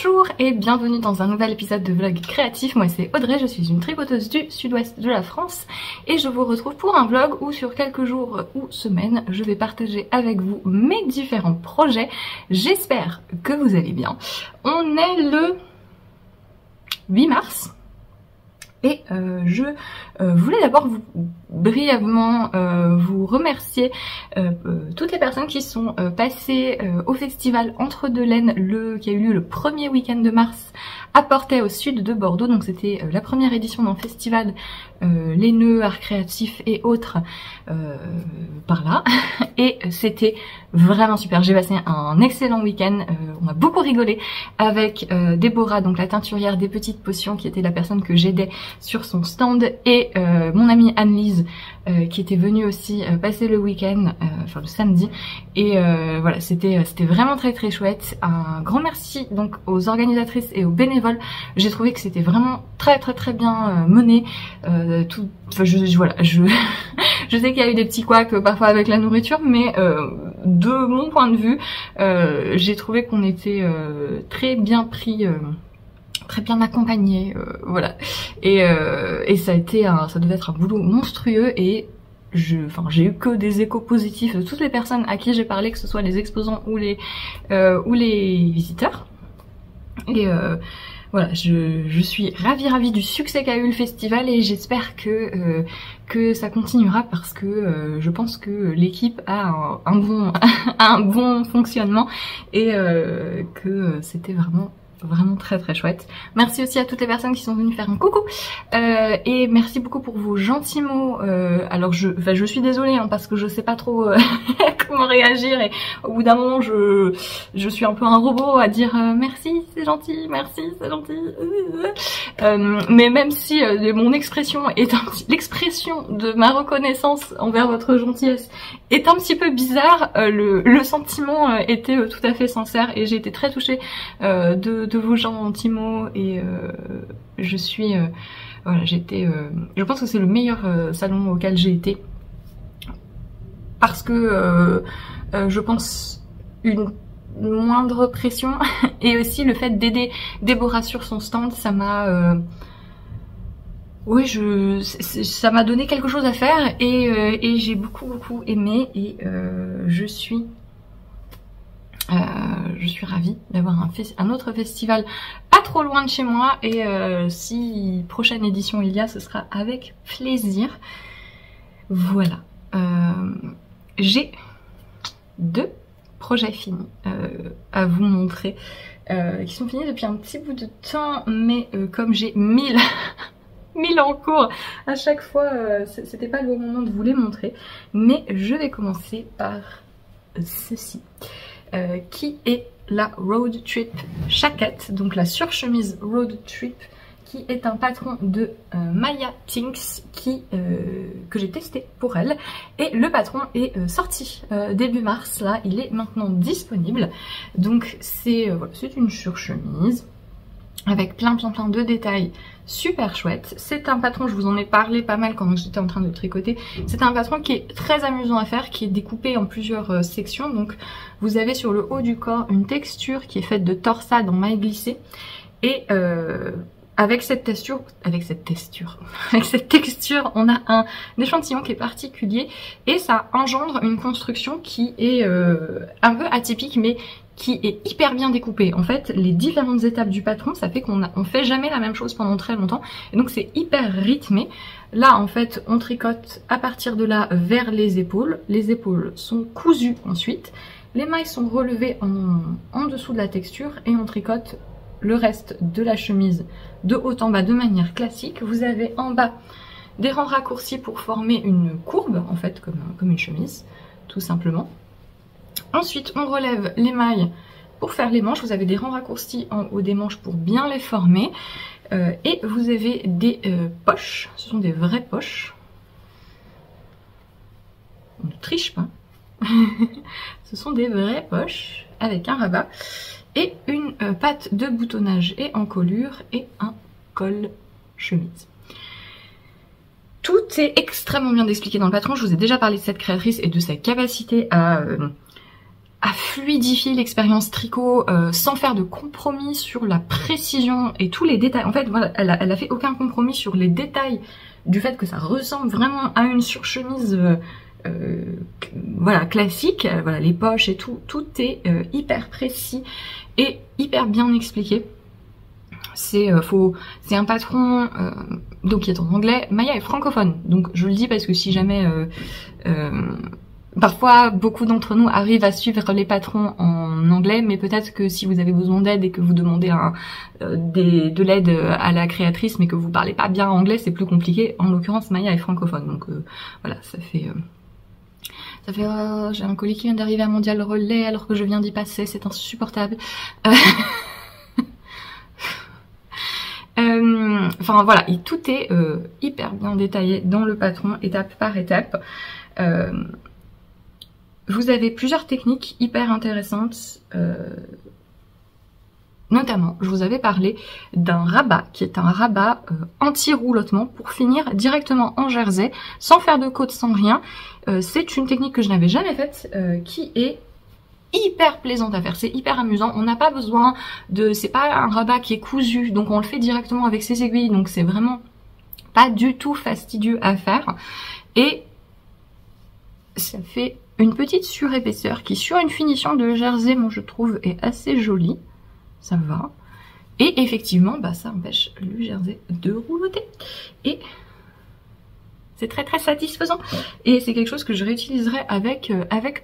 Bonjour et bienvenue dans un nouvel épisode de vlog créatif. Moi c'est Audrey, je suis une tricoteuse du sud-ouest de la France et je vous retrouve pour un vlog où sur quelques jours ou semaines je vais partager avec vous mes différents projets. J'espère que vous allez bien. On est le 8 mars. Et je voulais d'abord brièvement vous remercier toutes les personnes qui sont passées au festival Entre Deux Laines qui a eu lieu le premier week-end de mars à Portet au sud de Bordeaux. Donc c'était la première édition d'un festival laineux, art créatif et autres par là. Et c'était vraiment super, j'ai passé un excellent week-end, on a beaucoup rigolé avec Déborah, donc la teinturière des petites potions, qui était la personne que j'aidais sur son stand, et mon amie Anne-Lise qui était venue aussi passer le week-end, enfin le samedi, et voilà, c'était vraiment très très chouette. Un grand merci donc aux organisatrices et aux bénévoles, j'ai trouvé que c'était vraiment très bien mené, enfin, voilà, je sais qu'il y a eu des petits couacs parfois avec la nourriture, mais de mon point de vue, j'ai trouvé qu'on était très bien pris, très bien accompagné, voilà. Et ça devait être un boulot monstrueux, et j'ai eu que des échos positifs de toutes les personnes à qui j'ai parlé, que ce soit les exposants ou les visiteurs. Et voilà, je suis ravie du succès qu'a eu le festival, et j'espère que ça continuera, parce que je pense que l'équipe a un bon fonctionnement, et que c'était vraiment très chouette. Merci aussi à toutes les personnes qui sont venues faire un coucou, et merci beaucoup pour vos gentils mots. Alors je suis désolée hein, parce que je sais pas trop comment réagir, et au bout d'un moment je suis un peu un robot à dire merci c'est gentil, merci c'est gentil, mais même si mon expression est l'expression de ma reconnaissance envers votre gentillesse est un petit peu bizarre, le sentiment était tout à fait sincère, et j'ai été très touchée de vos gentils mots, et je suis voilà, je pense que c'est le meilleur salon auquel j'ai été, parce que je pense une moindre pression et aussi le fait d'aider Déborah sur son stand, ça m'a oui, ça m'a donné quelque chose à faire, et j'ai beaucoup aimé, et je suis ravie d'avoir un autre festival pas trop loin de chez moi, et si prochaine édition il y a, ce sera avec plaisir. Voilà, j'ai 2 projets finis à vous montrer, qui sont finis depuis un petit bout de temps, mais comme j'ai 1000 en cours à chaque fois, c'était pas le bon moment de vous les montrer, mais je vais commencer par ceci. Qui est la Road Trip Jacket, donc la surchemise Road Trip, qui est un patron de Maya Tinks que j'ai testé pour elle, et le patron est sorti début mars, là il est maintenant disponible. Donc c'est voilà, c'est une surchemise avec plein de détails super chouette. C'est un patron, je vous en ai parlé pas mal quand j'étais en train de tricoter, c'est un patron qui est très amusant à faire, qui est découpé en plusieurs sections. Donc vous avez sur le haut du corps une texture qui est faite de torsade en maille glissée, et avec cette texture, on a un échantillon qui est particulier, et ça engendre une construction qui est un peu atypique, mais qui est hyper bien découpée. En fait, les différentes étapes du patron, ça fait qu'on fait jamais la même chose pendant très longtemps, et donc c'est hyper rythmé. Là, en fait, on tricote à partir de là vers les épaules. Les épaules sont cousues ensuite. Les mailles sont relevées en dessous de la texture, et on tricote le reste de la chemise de haut en bas de manière classique. Vous avez en bas des rangs raccourcis pour former une courbe, en fait, comme une chemise, tout simplement. Ensuite, on relève les mailles pour faire les manches. Vous avez des rangs raccourcis en haut des manches pour bien les former. Et vous avez des poches. Ce sont des vraies poches. On ne triche pas. Ce sont des vraies poches avec un rabat et une patte de boutonnage et encolure, et un col chemise. Tout est extrêmement bien expliqué dans le patron. Je vous ai déjà parlé de cette créatrice et de sa capacité à à fluidifier l'expérience tricot sans faire de compromis sur la précision et tous les détails. En fait, voilà, elle a fait aucun compromis sur les détails du fait que ça ressemble vraiment à une surchemise voilà, classique. Voilà, les poches et tout est hyper précis et hyper bien expliqué. C'est un patron donc qui est en anglais. Maya est francophone, donc je le dis parce que si jamais parfois beaucoup d'entre nous arrivent à suivre les patrons en anglais, mais peut-être que si vous avez besoin d'aide et que vous demandez de l'aide à la créatrice mais que vous parlez pas bien anglais, c'est plus compliqué. En l'occurrence, Maya est francophone, donc voilà, ça fait j'ai un colis qui vient d'arriver à Mondial Relais alors que je viens d'y passer, c'est insupportable. Enfin voilà, et tout est hyper bien détaillé dans le patron, étape par étape. Vous avez plusieurs techniques hyper intéressantes. Notamment, je vous avais parlé d'un rabat, qui est un rabat anti-roulotement pour finir directement en jersey, sans faire de côte, sans rien. C'est une technique que je n'avais jamais faite, qui est hyper plaisante à faire, c'est hyper amusant. On n'a pas besoin de... c'est pas un rabat qui est cousu, donc on le fait directement avec ses aiguilles, donc c'est vraiment pas du tout fastidieux à faire. Et ça fait une petite surépaisseur qui, sur une finition de jersey, moi je trouve est assez jolie. Ça va. Et effectivement, bah ça empêche le jersey de roulotter. Et c'est très très satisfaisant. Et c'est quelque chose que je réutiliserai avec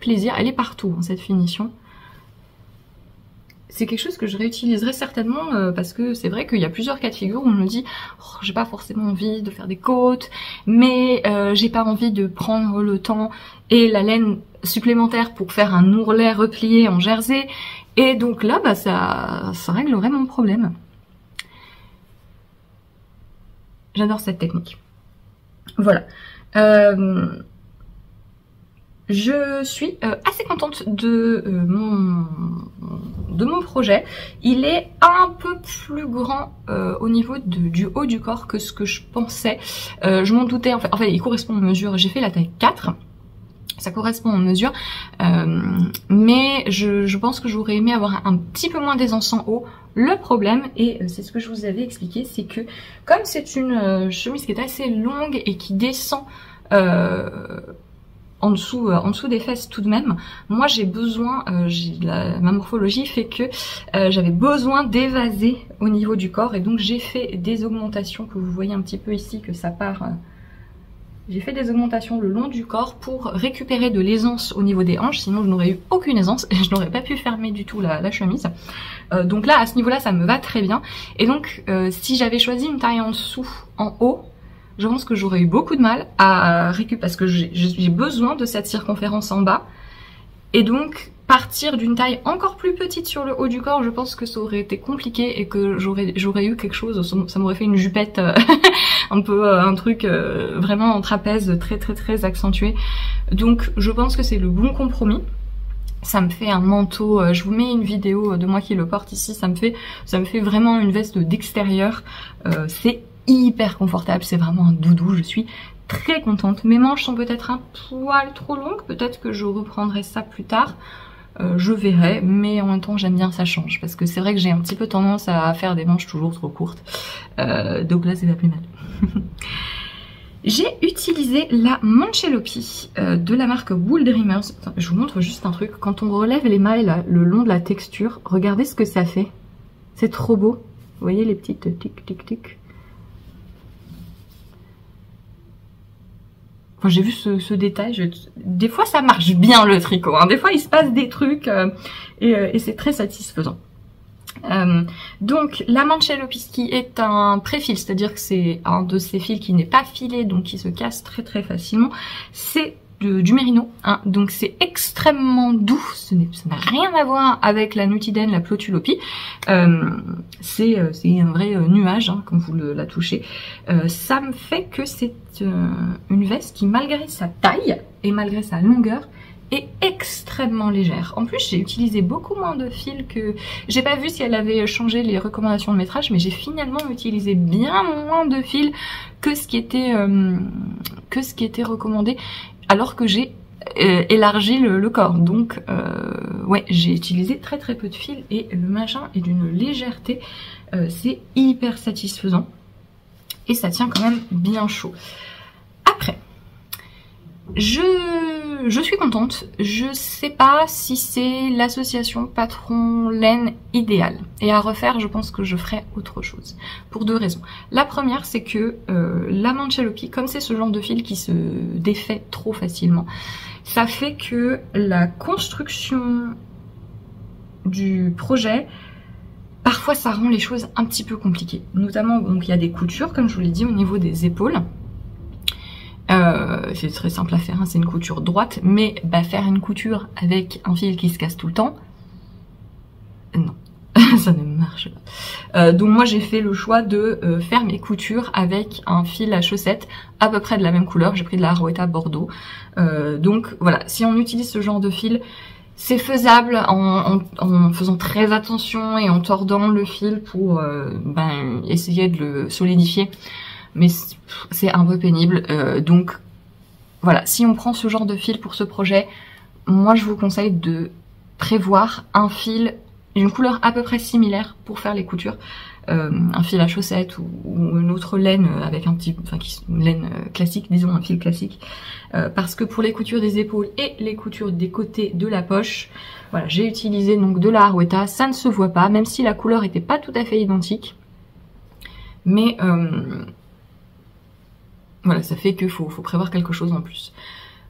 plaisir. Elle est partout, hein, cette finition. C'est quelque chose que je réutiliserai certainement parce que c'est vrai qu'il y a plusieurs cas de figure où on me dit oh, j'ai pas forcément envie de faire des côtes, mais j'ai pas envie de prendre le temps et la laine supplémentaire pour faire un ourlet replié en jersey. Et donc là, bah, ça réglerait mon problème. J'adore cette technique. Voilà. Je suis assez contente de mon projet. Il est un peu plus grand au niveau du haut du corps que ce que je pensais. Je m'en doutais, en fait il correspond aux mesures. J'ai fait la taille 4. Ça correspond aux mesures, mais je pense que j'aurais aimé avoir un petit peu moins d'aisance en haut. Le problème, et c'est ce que je vous avais expliqué, c'est que comme c'est une chemise qui est assez longue et qui descend en dessous des fesses tout de même, moi j'ai besoin, ma morphologie fait que j'avais besoin d'évaser au niveau du corps, et donc j'ai fait des augmentations que vous voyez un petit peu ici, que ça part... J'ai fait des augmentations le long du corps pour récupérer de l'aisance au niveau des hanches, sinon je n'aurais eu aucune aisance et je n'aurais pas pu fermer du tout la chemise. Donc là, à ce niveau-là, ça me va très bien. Et donc, si j'avais choisi une taille en dessous, en haut, je pense que j'aurais eu beaucoup de mal à récupérer, parce que j'ai besoin de cette circonférence en bas. Et donc, partir d'une taille encore plus petite sur le haut du corps, je pense que ça aurait été compliqué et que j'aurais eu quelque chose, ça m'aurait fait une jupette, un peu un truc vraiment en trapèze très très très accentué. Donc je pense que c'est le bon compromis. Ça me fait un manteau, je vous mets une vidéo de moi qui le porte ici, ça me fait vraiment une veste d'extérieur. C'est hyper confortable, c'est vraiment un doudou, je suis très contente. Mes manches sont peut-être un poil trop longues, peut-être que je reprendrai ça plus tard. Je verrai, mais en même temps j'aime bien ça change, parce que c'est vrai que j'ai un petit peu tendance à faire des manches toujours trop courtes, donc là c'est pas plus mal. J'ai utilisé la Manchelopi de la marque Wool Dreamers. Attends, je vous montre juste un truc, quand on relève les mailles là, le long de la texture, regardez ce que ça fait, c'est trop beau, vous voyez les petites tic tic tic. J'ai vu ce détail, des fois ça marche bien le tricot, hein. Des fois il se passe des trucs et c'est très satisfaisant. Donc la Manchelopi qui est un pré-fil, c'est-à-dire que c'est un de ces fils qui n'est pas filé, donc qui se casse très très facilement. C'est du mérino, hein, donc c'est extrêmement doux, ça n'a rien à voir avec la Nutiden, la Plotulopi, c'est un vrai nuage hein, quand vous la touchez. Ça me fait que c'est une veste qui, malgré sa taille et malgré sa longueur, est extrêmement légère. En plus j'ai utilisé beaucoup moins de fils que... J'ai pas vu si elle avait changé les recommandations de métrage, mais j'ai finalement utilisé bien moins de fils que ce qui était recommandé, alors que j'ai élargit le corps. Donc ouais, j'ai utilisé très peu de fil et le machin est d'une légèreté, c'est hyper satisfaisant et ça tient quand même bien chaud. Après, je suis contente, je sais pas si c'est l'association patron laine idéale. Et à refaire, je pense que je ferai autre chose. Pour deux raisons. La première, c'est que la Manchelopi, comme c'est ce genre de fil qui se défait trop facilement, ça fait que la construction du projet, parfois ça rend les choses un petit peu compliquées. Notamment, donc il y a des coutures, comme je vous l'ai dit, au niveau des épaules. C'est très simple à faire, hein, c'est une couture droite, mais bah, faire une couture avec un fil qui se casse tout le temps, non, ça ne marche pas. Donc moi j'ai fait le choix de faire mes coutures avec un fil à chaussettes à peu près de la même couleur, j'ai pris de la Arwetta Bordeaux. Donc voilà, si on utilise ce genre de fil, c'est faisable en faisant très attention et en tordant le fil pour essayer de le solidifier. Mais c'est un peu pénible, donc voilà, si on prend ce genre de fil pour ce projet, moi je vous conseille de prévoir un fil, une couleur à peu près similaire pour faire les coutures, un fil à chaussettes ou une autre laine avec un petit, une laine classique, disons un fil classique, parce que pour les coutures des épaules et les coutures des côtés de la poche, voilà, j'ai utilisé donc de la Arwetta, ça ne se voit pas, même si la couleur était pas tout à fait identique, mais voilà, ça fait qu'il faut prévoir quelque chose en plus.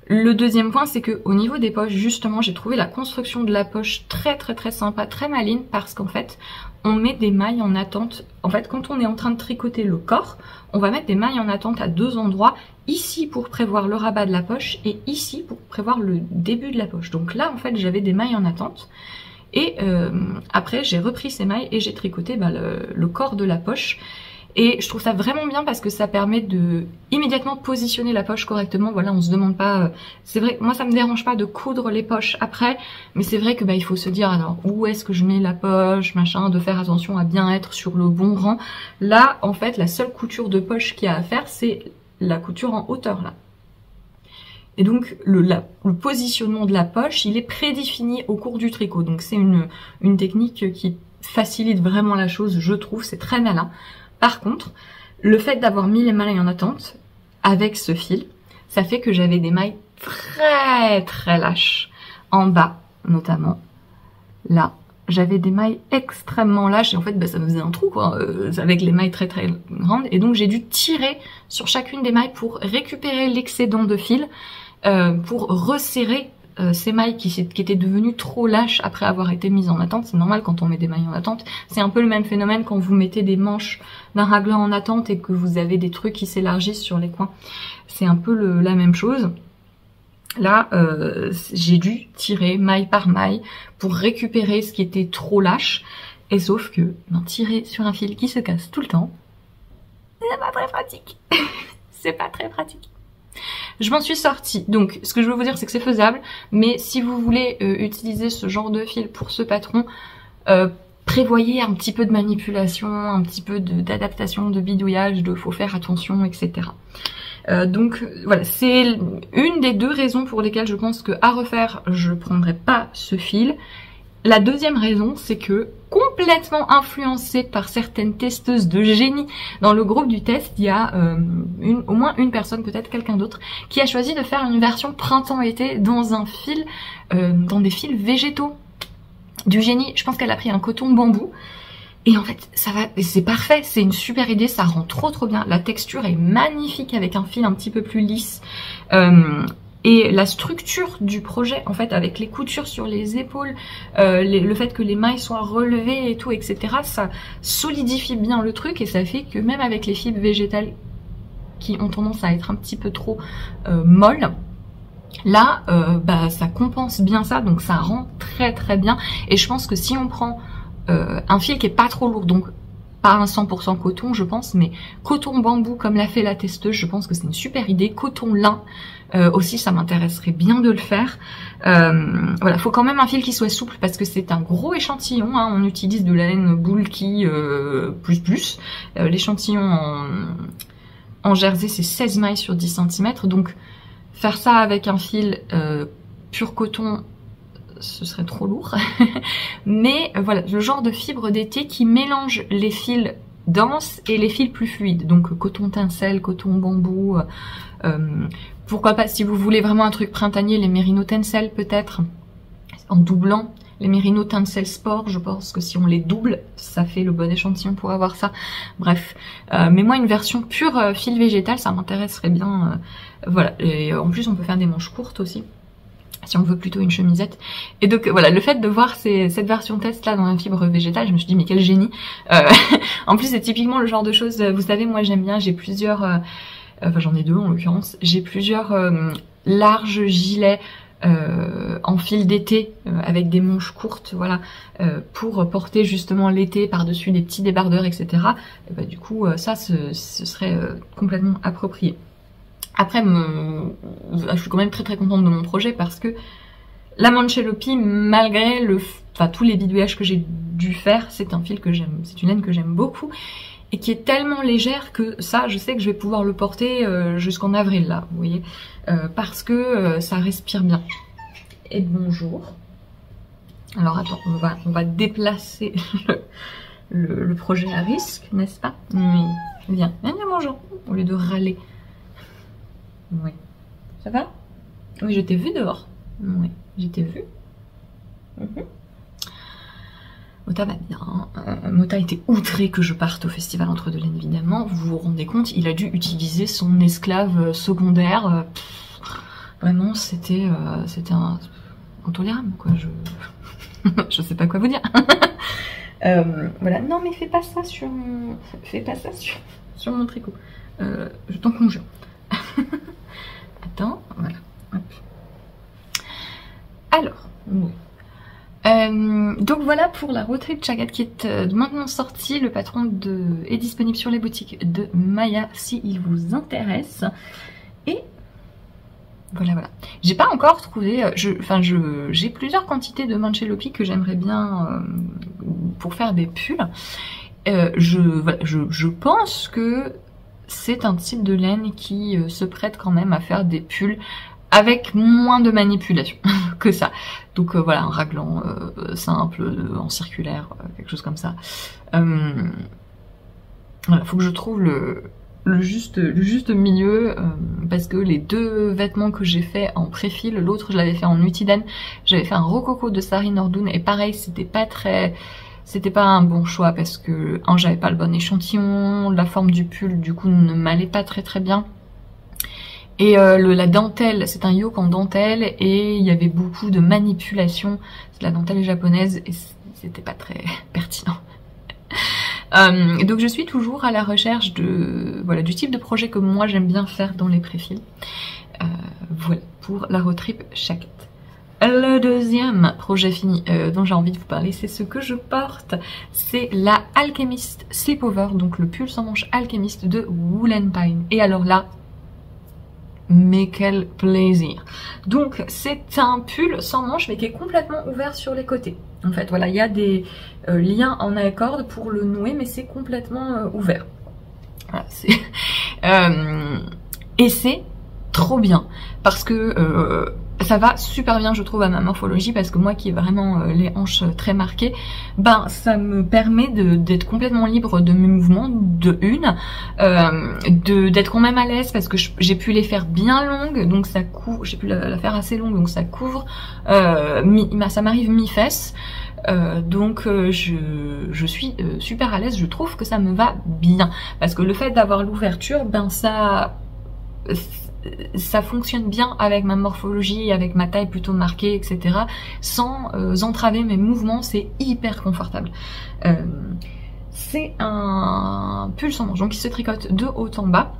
Le deuxième point, c'est que au niveau des poches, justement, j'ai trouvé la construction de la poche très sympa, très maligne, parce qu'en fait, on met des mailles en attente. En fait, quand on est en train de tricoter le corps, on va mettre des mailles en attente à deux endroits, ici pour prévoir le rabat de la poche et ici pour prévoir le début de la poche. Donc là, en fait, j'avais des mailles en attente. Et après, j'ai repris ces mailles et j'ai tricoté le corps de la poche. Et je trouve ça vraiment bien parce que ça permet de immédiatement positionner la poche correctement. Voilà, on se demande pas. C'est vrai, moi ça me dérange pas de coudre les poches après, mais c'est vrai que il faut se dire alors où est-ce que je mets la poche, machin, de faire attention à bien être sur le bon rang. Là, en fait, la seule couture de poche qu'il y a à faire, c'est la couture en hauteur là. Et donc le positionnement de la poche, il est prédéfini au cours du tricot. Donc c'est une technique qui facilite vraiment la chose, je trouve, c'est très malin. Par contre, le fait d'avoir mis les mailles en attente avec ce fil, ça fait que j'avais des mailles très lâches. En bas, notamment, là, j'avais des mailles extrêmement lâches et en fait, ça me faisait un trou, quoi, avec les mailles très grandes. Et donc, j'ai dû tirer sur chacune des mailles pour récupérer l'excédent de fil, pour resserrer ces mailles qui étaient devenues trop lâches après avoir été mises en attente. C'est normal quand on met des mailles en attente. C'est un peu le même phénomène quand vous mettez des manches d'un raglan en attente et que vous avez des trucs qui s'élargissent sur les coins. C'est un peu la même chose. Là, j'ai dû tirer maille par maille pour récupérer ce qui était trop lâche. Et sauf que tirer sur un fil qui se casse tout le temps, c'est pas très pratique. C'est pas très pratique. Je m'en suis sortie, donc ce que je veux vous dire c'est que c'est faisable, mais si vous voulez utiliser ce genre de fil pour ce patron, prévoyez un petit peu de manipulation, un petit peu d'adaptation, de bidouillage, faut faire attention, etc. Donc voilà, c'est une des deux raisons pour lesquelles je pense que à refaire, je prendrai pas ce fil. La deuxième raison, c'est que, complètement influencée par certaines testeuses de génie dans le groupe du test, il y a au moins une personne, peut-être quelqu'un d'autre, qui a choisi de faire une version printemps-été dans un fil, dans des fils végétaux du génie. Je pense qu'elle a pris un coton bambou. Et en fait, ça va, c'est parfait, c'est une super idée, ça rend trop bien. La texture est magnifique avec un fil un petit peu plus lisse. Et la structure du projet, en fait, avec les coutures sur les épaules, le fait que les mailles soient relevées et tout, etc., ça solidifie bien le truc et ça fait que même avec les fibres végétales qui ont tendance à être un petit peu trop molles, là, ça compense bien ça, donc ça rend très bien. Et je pense que si on prend un fil qui est pas trop lourd, donc pas un 100% coton je pense, mais coton bambou comme l'a fait la testeuse, je pense que c'est une super idée. Coton lin aussi, ça m'intéresserait bien de le faire. Voilà, faut quand même un fil qui soit souple parce que c'est un gros échantillon, hein. On utilise de la laine bulky plus. L'échantillon en jersey c'est 16 mailles sur 10 cm, donc Faire ça avec un fil pur coton, ce serait trop lourd. Mais voilà, le genre de fibre d'été qui mélange les fils denses et les fils plus fluides. Donc coton tencel, coton bambou. Pourquoi pas, si vous voulez vraiment un truc printanier, les Merino Tencel peut-être, en doublant. Les Merino Tencel Sport, je pense que si on les double, ça fait le bon échantillon pour avoir ça. Bref, mais moi une version pure fil végétal, ça m'intéresserait bien. Voilà, et en plus on peut faire des manches courtes aussi, si on veut plutôt une chemisette. Et donc voilà, le fait de voir cette version test là dans la fibre végétale, je me suis dit mais quel génie. En plus c'est typiquement le genre de choses, vous savez, moi j'aime bien, j'ai plusieurs, enfin j'en ai deux en l'occurrence, j'ai plusieurs larges gilets en fil d'été avec des manches courtes, voilà, pour porter justement l'été par-dessus des petits débardeurs, etc. Et bah, du coup, ça, ce serait complètement approprié. Après, je suis quand même très contente de mon projet parce que la Manchelopi, malgré tous les bidouillages que j'ai dû faire, c'est un fil que j'aime, c'est une laine que j'aime beaucoup et qui est tellement légère que ça, je sais que je vais pouvoir le porter jusqu'en avril là, vous voyez. Parce que ça respire bien. Et bonjour. Alors attends, on va déplacer le projet à risque, n'est-ce pas? Oui. Viens, bonjour, au lieu de râler. Oui. Ça va? Oui, je t'ai vu dehors. Oui, je t'ai vu. Mota va bien. Mota était outré que je parte au festival Entre deux laines, évidemment. Vous vous rendez compte, il a dû utiliser son esclave secondaire. Vraiment, c'était intolérable, quoi. Je sais pas quoi vous dire. Voilà. Non, mais fais pas ça sur mon tricot. Je t'en conjure. Attends, voilà. Hop. Alors, oui. Donc voilà pour la Road Trip Jacket qui est maintenant sortie. Le patron est disponible sur les boutiques de Maya si il vous intéresse. Et voilà. J'ai pas encore trouvé, j'ai plusieurs quantités de Manchelopi que j'aimerais bien pour faire des pulls. Je pense que c'est un type de laine qui se prête quand même à faire des pulls avec moins de manipulation que ça. Donc voilà, un raglan simple, en circulaire, quelque chose comme ça. Voilà, faut que je trouve le juste milieu, parce que les deux vêtements que j'ai fait en pré-fil, l'autre je l'avais fait en Utiden, j'avais fait un rococo de Sari Nordun, et pareil, c'était pas un bon choix, parce que, j'avais pas le bon échantillon, la forme du pull, du coup, ne m'allait pas très bien. Et la dentelle, c'est un yoke en dentelle et il y avait beaucoup de manipulation. C'est la dentelle japonaise et c'était pas très pertinent. Donc je suis toujours à la recherche du type de projet que moi j'aime bien faire dans les préfils. Voilà pour la road trip Jacket. Le deuxième projet fini dont j'ai envie de vous parler, c'est ce que je porte. C'est la Alchemist Slipover, donc le pull sans manche Alchemist de Wool & Pine. Et alors là, mais quel plaisir! Donc c'est un pull sans manche mais qui est complètement ouvert sur les côtés. En fait voilà, il y a des liens en accord pour le nouer mais c'est complètement ouvert. Voilà, et c'est trop bien parce que ça va super bien je trouve à ma morphologie, parce que moi qui ai vraiment les hanches très marquées, ben ça me permet d'être complètement libre de mes mouvements, d'être quand même à l'aise parce que j'ai pu les faire bien longues, donc ça couvre, j'ai pu la faire assez longue donc ça couvre, ça m'arrive mi-fesse. Donc je suis super à l'aise, je trouve que ça me va bien parce que le fait d'avoir l'ouverture, ben ça fonctionne bien avec ma morphologie, avec ma taille plutôt marquée, etc. sans entraver mes mouvements, c'est hyper confortable. C'est un pull sans manche, donc il se tricote de haut en bas.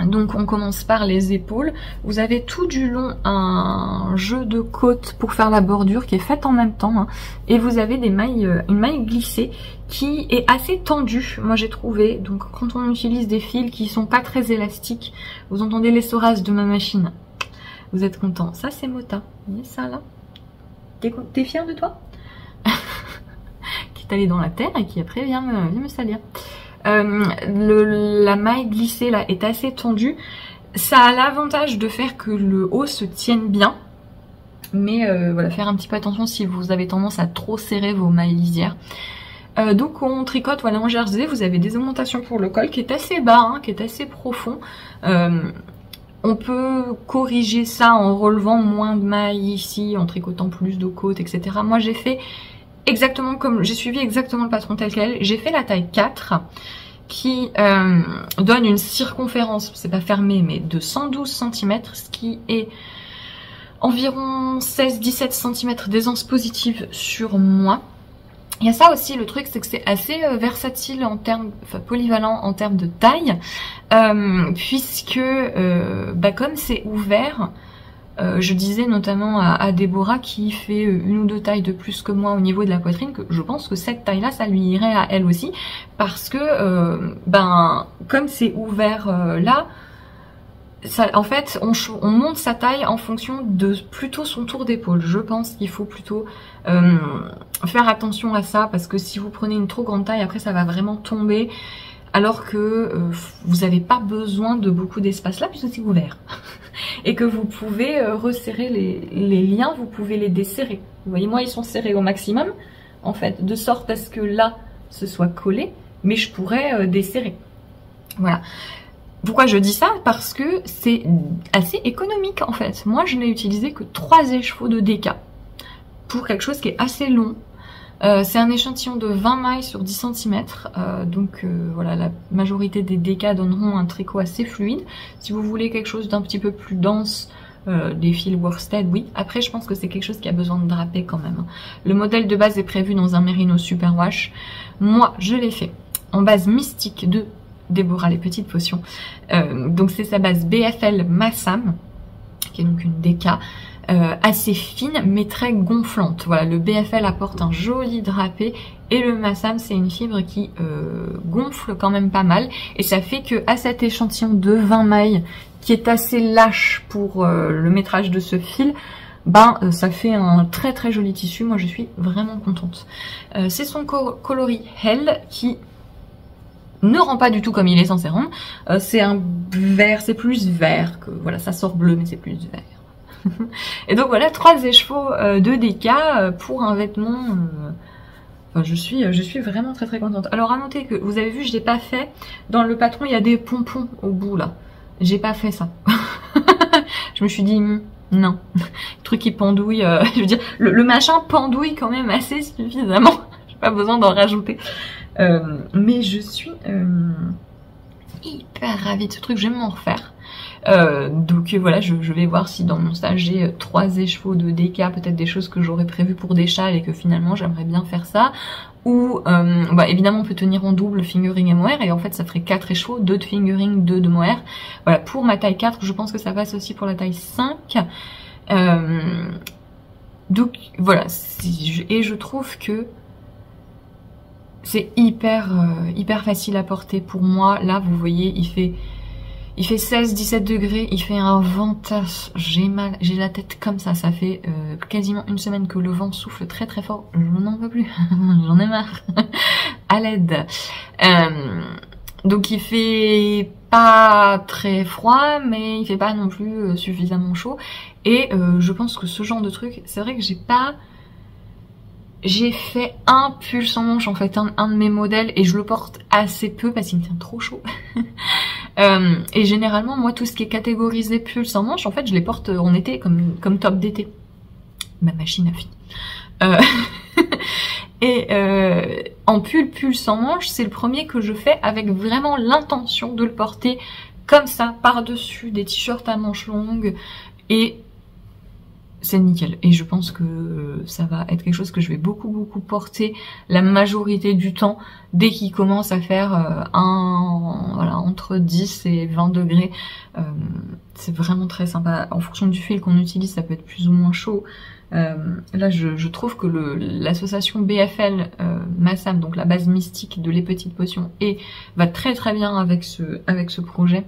Donc on commence par les épaules. Vous avez tout du long un jeu de côte pour faire la bordure qui est faite en même temps, hein. Et vous avez une maille glissée qui est assez tendue, moi j'ai trouvé. Donc quand on utilise des fils qui sont pas très élastiques, vous entendez l'essorage de ma machine, vous êtes content. Ça c'est Mota, vous voyez ça là? T'es fière de toi? Qui est allé dans la terre et qui après vient me salir. La maille glissée là est assez tendue. Ça a l'avantage de faire que le haut se tienne bien. Mais voilà, faire un petit peu attention si vous avez tendance à trop serrer vos mailles lisières. Donc on tricote voilà, en jersey, vous avez des augmentations pour le col qui est assez bas, hein, qui est assez profond. On peut corriger ça en relevant moins de mailles ici, en tricotant plus de côtes, etc. Moi j'ai fait exactement comme, j'ai suivi exactement le patron tel quel. J'ai fait la taille 4 qui donne une circonférence, c'est pas fermé, mais de 112 cm, ce qui est environ 16-17 cm d'aisance positive sur moi. Il y a ça aussi, le truc c'est que c'est assez versatile en termes, enfin polyvalent en termes de taille, puisque comme c'est ouvert, je disais notamment à Déborah qui fait une ou deux tailles de plus que moi au niveau de la poitrine, que je pense que cette taille là ça lui irait à elle aussi, parce que comme c'est ouvert là, ça, en fait, on monte sa taille en fonction de plutôt son tour d'épaule. Je pense qu'il faut plutôt faire attention à ça, parce que si vous prenez une trop grande taille, après ça va vraiment tomber, alors que vous n'avez pas besoin de beaucoup d'espace là, puisque c'est ouvert. Et que vous pouvez resserrer les liens, vous pouvez les desserrer. Vous voyez, moi ils sont serrés au maximum, en fait, de sorte à ce que là, ce soit collé, mais je pourrais desserrer. Voilà. Pourquoi je dis ça? Parce que c'est assez économique en fait. Moi je n'ai utilisé que 3 écheveaux de DK pour quelque chose qui est assez long. C'est un échantillon de 20 mailles sur 10 cm. Donc voilà, la majorité des DK donneront un tricot assez fluide. Si vous voulez quelque chose d'un petit peu plus dense, des fils worsted, oui. Après je pense que c'est quelque chose qui a besoin de draper quand même. Le modèle de base est prévu dans un Merino Superwash. Moi je l'ai fait en base mystique de Déborah les petites potions. Donc c'est sa base BFL Massam, qui est donc une DK assez fine mais très gonflante. Voilà, le BFL apporte un joli drapé et le Massam c'est une fibre qui gonfle quand même pas mal, et ça fait que à cet échantillon de 20 mailles qui est assez lâche pour le métrage de ce fil, ça fait un très très joli tissu. Moi je suis vraiment contente. C'est son coloris Hell qui ne rend pas du tout comme il est censé rendre. C'est un vert, c'est plus vert que, voilà, ça sort bleu mais c'est plus vert. Et donc voilà, 3 écheveaux de DK pour un vêtement. Enfin, je suis vraiment très très contente. Alors à noter que vous avez vu, je l'ai pas fait. Dans le patron, il y a des pompons au bout là. J'ai pas fait ça. Je me suis dit non, le truc qui pendouille. Je veux dire, le machin pendouille quand même assez suffisamment. J'ai pas besoin d'en rajouter. Mais je suis hyper ravie de ce truc, je vais m'en refaire. Donc voilà, je vais voir si dans mon stage j'ai 3 écheveaux de DK, peut-être des choses que j'aurais prévues pour des châles et que finalement j'aimerais bien faire ça. Ou évidemment on peut tenir en double fingering et mohair, et en fait ça ferait 4 écheveaux, 2 de fingering, 2 de mohair. Voilà, pour ma taille 4, je pense que ça passe aussi pour la taille 5. Donc voilà, et je trouve que c'est hyper facile à porter pour moi. Là, vous voyez, il fait 16-17 degrés, il fait un ventasse. J'ai mal, j'ai la tête comme ça. Ça fait quasiment une semaine que le vent souffle très très fort. Je n'en peux plus, j'en ai marre. À l'aide. Donc il fait pas très froid, mais il fait pas non plus suffisamment chaud. Et je pense que ce genre de truc, c'est vrai que j'ai fait un pull sans manche en fait, un de mes modèles, et je le porte assez peu parce qu'il me tient trop chaud. Et généralement moi tout ce qui est catégorisé pull sans manche, en fait je les porte en été comme top d'été. Ma machine a fini. Et en pull sans manche, c'est le premier que je fais avec vraiment l'intention de le porter comme ça, par-dessus des t-shirts à manches longues, et c'est nickel. Et je pense que ça va être quelque chose que je vais beaucoup porter la majorité du temps dès qu'il commence à faire entre 10 et 20 degrés. C'est vraiment très sympa. En fonction du fil qu'on utilise, ça peut être plus ou moins chaud. Là je trouve que l'association BFL Massam, donc la base mystique de Les Petites Potions, va très bien avec ce projet.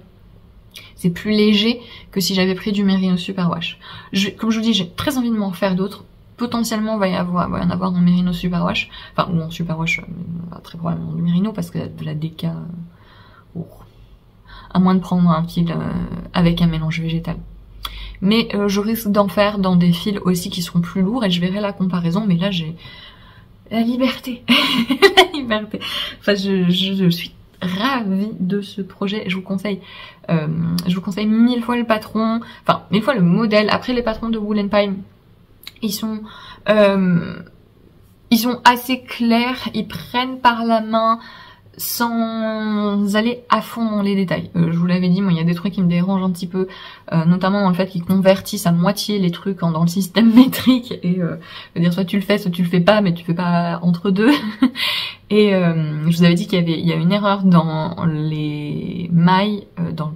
C'est plus léger que si j'avais pris du Merino Superwash. Comme je vous dis, j'ai très envie de m'en faire d'autres. Potentiellement, il va y en avoir dans Merino Superwash. Enfin, ou en Superwash, très probablement du Merino, parce que de la DK... à moins de prendre un fil avec un mélange végétal. Mais je risque d'en faire dans des fils aussi qui seront plus lourds et je verrai la comparaison, mais là j'ai la liberté. La liberté. Enfin, je suis ravie de ce projet. Je vous conseille 1000 fois le patron, enfin 1000 fois le modèle. Après, les patrons de Wool & Pine, ils sont assez clairs, ils prennent par la main sans aller à fond dans les détails. Je vous l'avais dit, moi il y a des trucs qui me dérangent un petit peu, notamment dans le fait qu'ils convertissent à moitié les trucs dans le système métrique, et je veux dire, soit tu le fais pas, mais tu fais pas entre deux. Et je vous avais dit qu'il y a une erreur dans les mailles, dans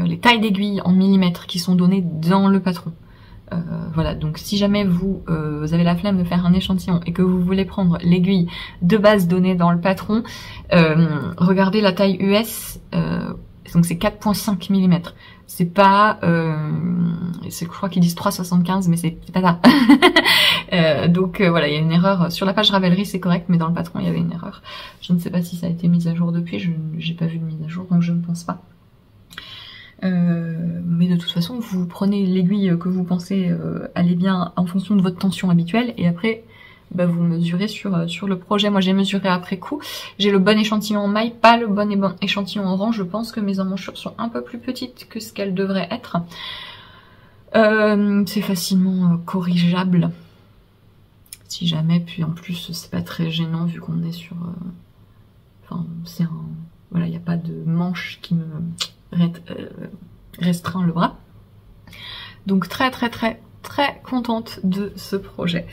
les tailles d'aiguilles en millimètres qui sont données dans le patron. Voilà, donc si jamais vous avez la flemme de faire un échantillon et que vous voulez prendre l'aiguille de base donnée dans le patron, regardez la taille US, donc c'est 4,5 mm. C'est pas, je crois qu'ils disent 3,75, mais c'est pas ça. Donc voilà, il y a une erreur. Sur la page Ravelry c'est correct, mais dans le patron il y avait une erreur. Je ne sais pas si ça a été mis à jour depuis, j'ai pas vu de mise à jour, donc je ne pense pas. Mais de toute façon, vous prenez l'aiguille que vous pensez aller bien en fonction de votre tension habituelle, et après bah, vous mesurez sur le projet. Moi j'ai mesuré après coup, j'ai le bon échantillon en maille, pas le bon échantillon en rang. Je pense que mes emmanchure sont un peu plus petites que ce qu'elles devraient être. C'est facilement corrigeable si jamais, puis en plus c'est pas très gênant vu qu'on est sur enfin c'est un, voilà, il n'y a pas de manche qui me restreint le bras. Donc très contente de ce projet.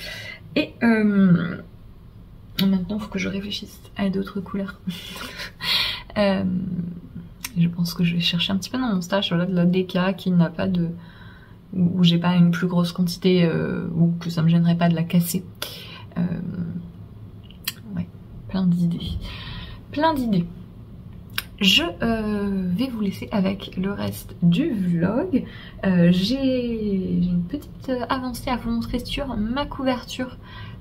Et maintenant il faut que je réfléchisse à d'autres couleurs. Je pense que je vais chercher un petit peu dans mon stash, voilà, de la DK qui n'a pas de, où j'ai pas une plus grosse quantité, ou que ça me gênerait pas de la casser. Ouais, plein d'idées. Je vais vous laisser avec le reste du vlog. J'ai une petite avancée à vous montrer sur ma couverture,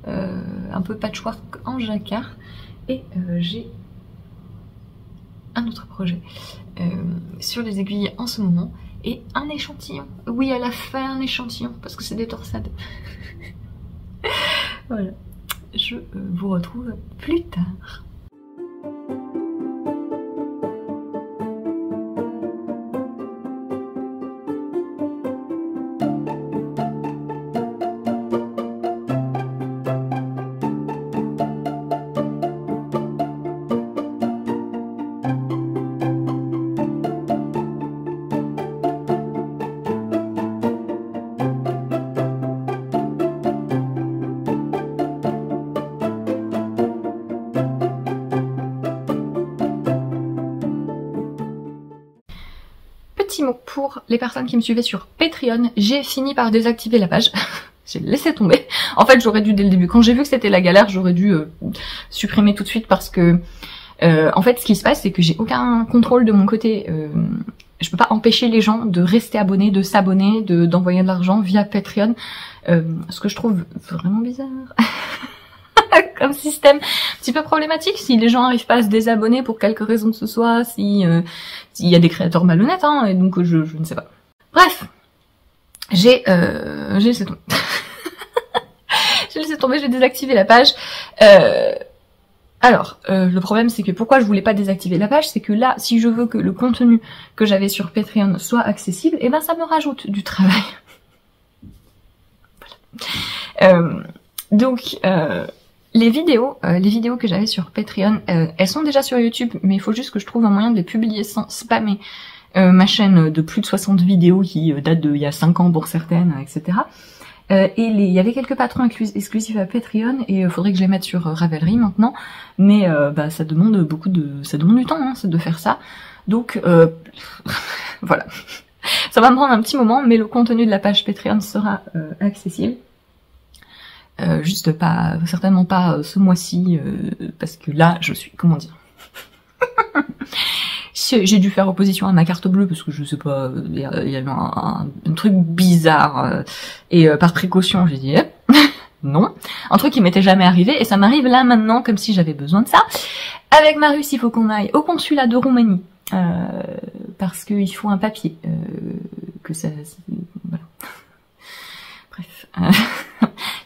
un peu patchwork en jacquard. Et j'ai un autre projet sur les aiguilles en ce moment. Et un échantillon. Oui, elle a fait un échantillon parce que c'est des torsades. Voilà. Je vous retrouve plus tard. Petit mot pour les personnes qui me suivaient sur Patreon, j'ai fini par désactiver la page. J'ai laissé tomber. En fait, j'aurais dû dès le début. Quand j'ai vu que c'était la galère, j'aurais dû supprimer tout de suite parce que en fait, ce qui se passe, c'est que j'ai aucun contrôle de mon côté. Je peux pas empêcher les gens de rester abonnés, de s'abonner, d'envoyer de l'argent via Patreon. Ce que je trouve vraiment bizarre. Comme système un petit peu problématique, si les gens n'arrivent pas à se désabonner pour quelque raison que ce soit, s'il y a des créateurs malhonnêtes, hein, et donc je ne sais pas. Bref, j'ai laissé tomber. J'ai laissé tomber, j'ai désactivé la page. Alors, le problème c'est que pourquoi je voulais pas désactiver la page, c'est que là, si je veux que le contenu que j'avais sur Patreon soit accessible, et ben ça me rajoute du travail. Voilà. Donc, les vidéos que j'avais sur Patreon, elles sont déjà sur YouTube, mais il faut juste que je trouve un moyen de les publier sans spammer ma chaîne de plus de 60 vidéos qui date d'il y a 5 ans pour certaines, etc. Et il y avait quelques patrons exclusifs à Patreon, et il faudrait que je les mette sur Ravelry maintenant, mais bah, ça demande du temps hein, de faire ça, donc voilà. Ça va me prendre un petit moment, mais le contenu de la page Patreon sera accessible. Juste pas, certainement pas ce mois-ci, parce que là, je suis, comment dire, j'ai dû faire opposition à ma carte bleue, parce que je sais pas, il y avait un truc bizarre, et par précaution, j'ai dit, Non. Un truc qui m'était jamais arrivé, et ça m'arrive là maintenant, comme si j'avais besoin de ça. Avec Marius, il faut qu'on aille au consulat de Roumanie, parce qu'il faut un papier, que ça... Voilà. Bref.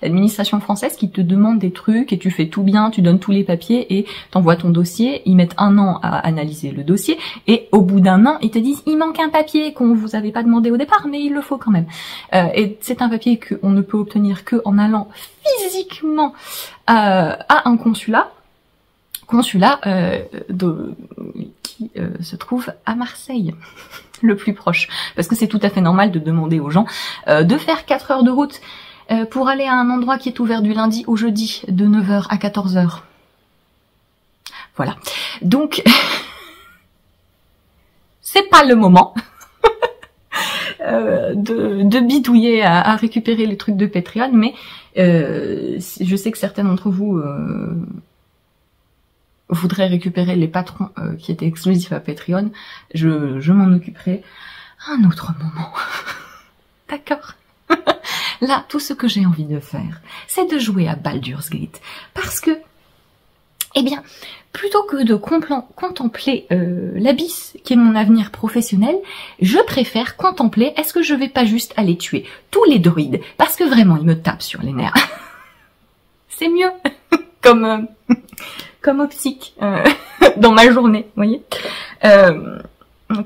L'administration française qui te demande des trucs et tu fais tout bien, tu donnes tous les papiers et t'envoies ton dossier, ils mettent 1 an à analyser le dossier et au bout d'1 an, ils te disent il manque un papier qu'on vous avait pas demandé au départ mais il le faut quand même. Et c'est un papier qu'on ne peut obtenir que en allant physiquement à un consulat qui se trouve à Marseille, le plus proche. Parce que c'est tout à fait normal de demander aux gens de faire 4 heures de route pour aller à un endroit qui est ouvert du lundi au jeudi de 9h à 14h. Voilà. Donc, c'est pas le moment de bidouiller à récupérer les trucs de Patreon, mais je sais que certains d'entre vous voudraient récupérer les patrons qui étaient exclusifs à Patreon. Je m'en occuperai à un autre moment. D'accord? Là, tout ce que j'ai envie de faire, c'est de jouer à Baldur's Gate. Parce que, eh bien, plutôt que de contempler l'abysse qui est mon avenir professionnel, je préfère contempler est-ce que je vais pas juste aller tuer tous les druides. Parce que vraiment, ils me tapent sur les nerfs. C'est mieux comme optique dans ma journée, vous voyez.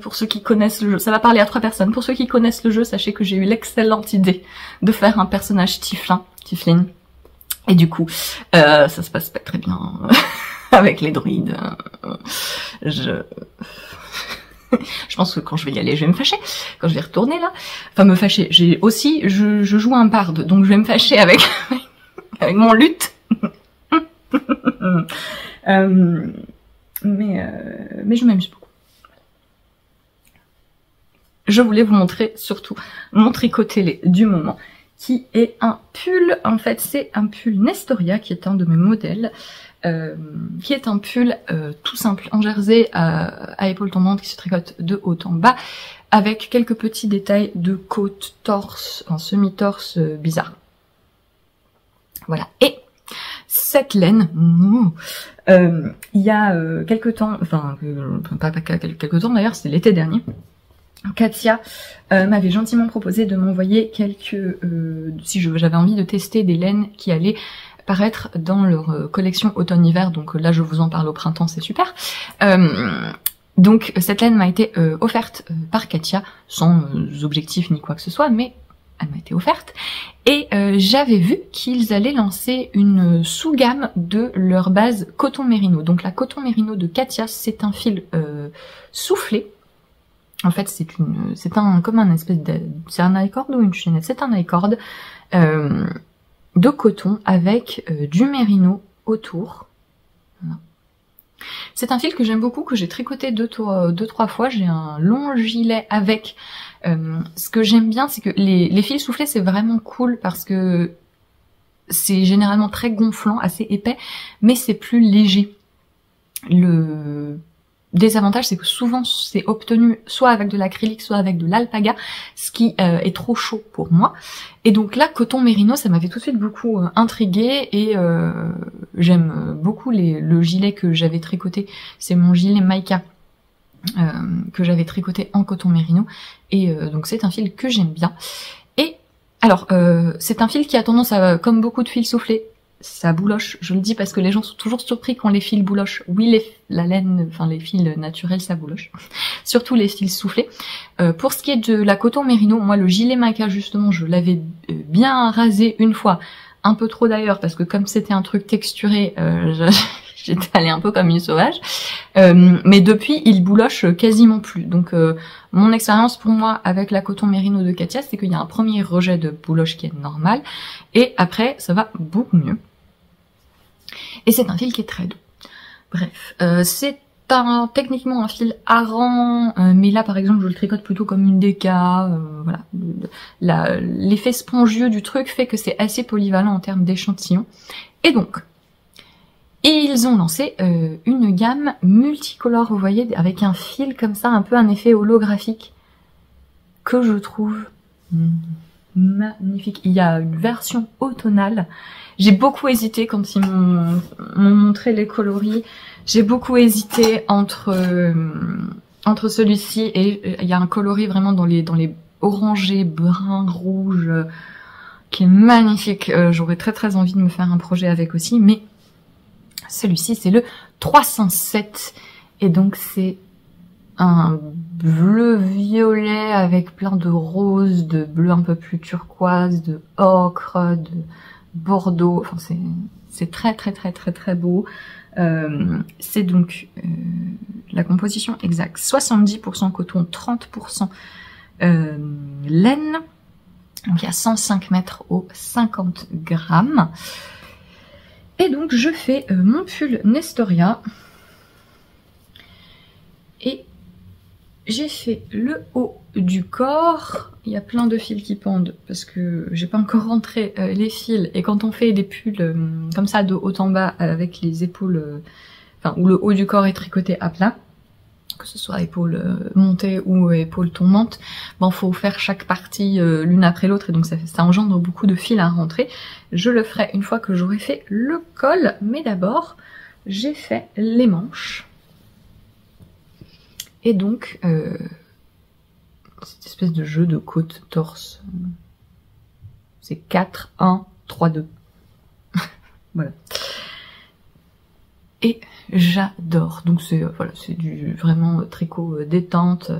Pour ceux qui connaissent le jeu, ça va parler à 3 personnes. Pour ceux qui connaissent le jeu, sachez que j'ai eu l'excellente idée de faire un personnage Tiflin. Et du coup, ça se passe pas très bien avec les druides. Je pense que quand je vais y aller, je vais me fâcher. Quand je vais retourner là, enfin me fâcher. Je joue un barde, donc je vais me fâcher avec mon luth. Mais je m'amuse beaucoup. Je voulais vous montrer surtout mon tricoté du moment, qui est un pull, en fait c'est un pull Nestoria, qui est un de mes modèles, qui est un pull tout simple, en jersey à épaules tombantes, qui se tricote de haut en bas, avec quelques petits détails de côte, torse, en semi-torse bizarre. Voilà, et cette laine, il y a quelques temps, enfin pas quelques temps d'ailleurs, c'était l'été dernier, Katia m'avait gentiment proposé de m'envoyer si j'avais envie de tester des laines qui allaient paraître dans leur collection automne-hiver, donc là je vous en parle au printemps, c'est super. Donc cette laine m'a été offerte par Katia, sans objectif ni quoi que ce soit, mais elle m'a été offerte. Et j'avais vu qu'ils allaient lancer une sous-gamme de leur base coton mérino. Donc la coton mérino de Katia, c'est un fil soufflé. En fait, c'est comme un espèce de, c'est un I-cord ou une chaînette, c'est un I-cord de coton avec du mérino autour. Voilà. C'est un fil que j'aime beaucoup, que j'ai tricoté 2-3 fois. J'ai un long gilet avec. Ce que j'aime bien, c'est que les fils soufflés, c'est vraiment cool parce que c'est généralement très gonflant, assez épais, mais c'est plus léger. Le désavantage, c'est que souvent c'est obtenu soit avec de l'acrylique, soit avec de l'alpaga, ce qui est trop chaud pour moi. Et donc là, coton mérino, ça m'avait tout de suite beaucoup intriguée, et j'aime beaucoup le gilet que j'avais tricoté. C'est mon gilet Maïka que j'avais tricoté en coton mérino, et donc c'est un fil que j'aime bien. Et alors, c'est un fil qui a tendance à, comme beaucoup de fils soufflés, ça bouloche. Je le dis parce que les gens sont toujours surpris quand les fils boulochent. Oui, la laine, enfin les fils naturels, ça bouloche. Surtout les fils soufflés. Pour ce qui est de la coton mérino, moi le gilet Maïka justement, je l'avais bien rasé une fois, un peu trop d'ailleurs, parce que comme c'était un truc texturé, j'étais allée un peu comme une sauvage. Mais depuis, il bouloche quasiment plus. Donc mon expérience pour moi avec la coton mérino de Katia, c'est qu'il y a un premier rejet de bouloche qui est normal, et après ça va beaucoup mieux. Et c'est un fil qui est très doux. Bref, c'est techniquement un fil Aran, mais là par exemple je le tricote plutôt comme une déca, voilà. L'effet spongieux du truc fait que c'est assez polyvalent en termes d'échantillons. Et donc, ils ont lancé une gamme multicolore, vous voyez, avec un fil comme ça, un peu un effet holographique, que je trouve magnifique. Il y a une version automnale. J'ai beaucoup hésité quand ils m'ont montré les coloris. J'ai beaucoup hésité entre celui-ci et il y a un coloris vraiment dans les orangés, bruns, rouges, qui est magnifique. J'aurais très envie de me faire un projet avec aussi, mais celui-ci c'est le 307 et donc c'est un bleu violet avec plein de roses, de bleu un peu plus turquoise, de ocre, de bordeaux. Enfin c'est très beau. C'est donc la composition exacte 70% coton, 30% laine. Donc il y a 105 mètres au 50 grammes. Et donc je fais mon pull Nestoria. Et j'ai fait le haut du corps. Il y a plein de fils qui pendent parce que j'ai pas encore rentré les fils. Et quand on fait des pulls comme ça de haut en bas avec les épaules, enfin où le haut du corps est tricoté à plat, que ce soit épaules montées ou épaules tombantes, bon faut faire chaque partie l'une après l'autre et donc ça engendre beaucoup de fils à rentrer. Je le ferai une fois que j'aurai fait le col, mais d'abord j'ai fait les manches. Et donc, cette espèce de jeu de côte torse, c'est 4, 1, 3, 2. Voilà. Et j'adore. Donc c'est voilà, c'est du vraiment tricot détente,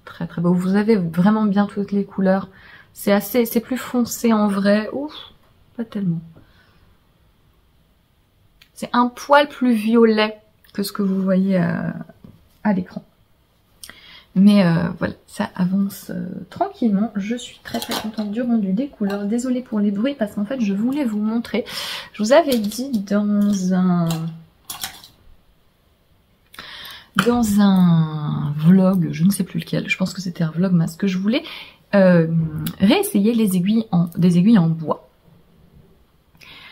très beau. Vous avez vraiment bien toutes les couleurs. C'est plus foncé en vrai. Ouf, pas tellement. C'est un poil plus violet que ce que vous voyez à l'écran. Mais voilà, ça avance tranquillement. Je suis très contente du rendu des couleurs. Désolée pour les bruits parce qu'en fait je voulais vous montrer. Je vous avais dit dans un vlog, je ne sais plus lequel, je pense que c'était un vlogmas, que je voulais réessayer des aiguilles en bois.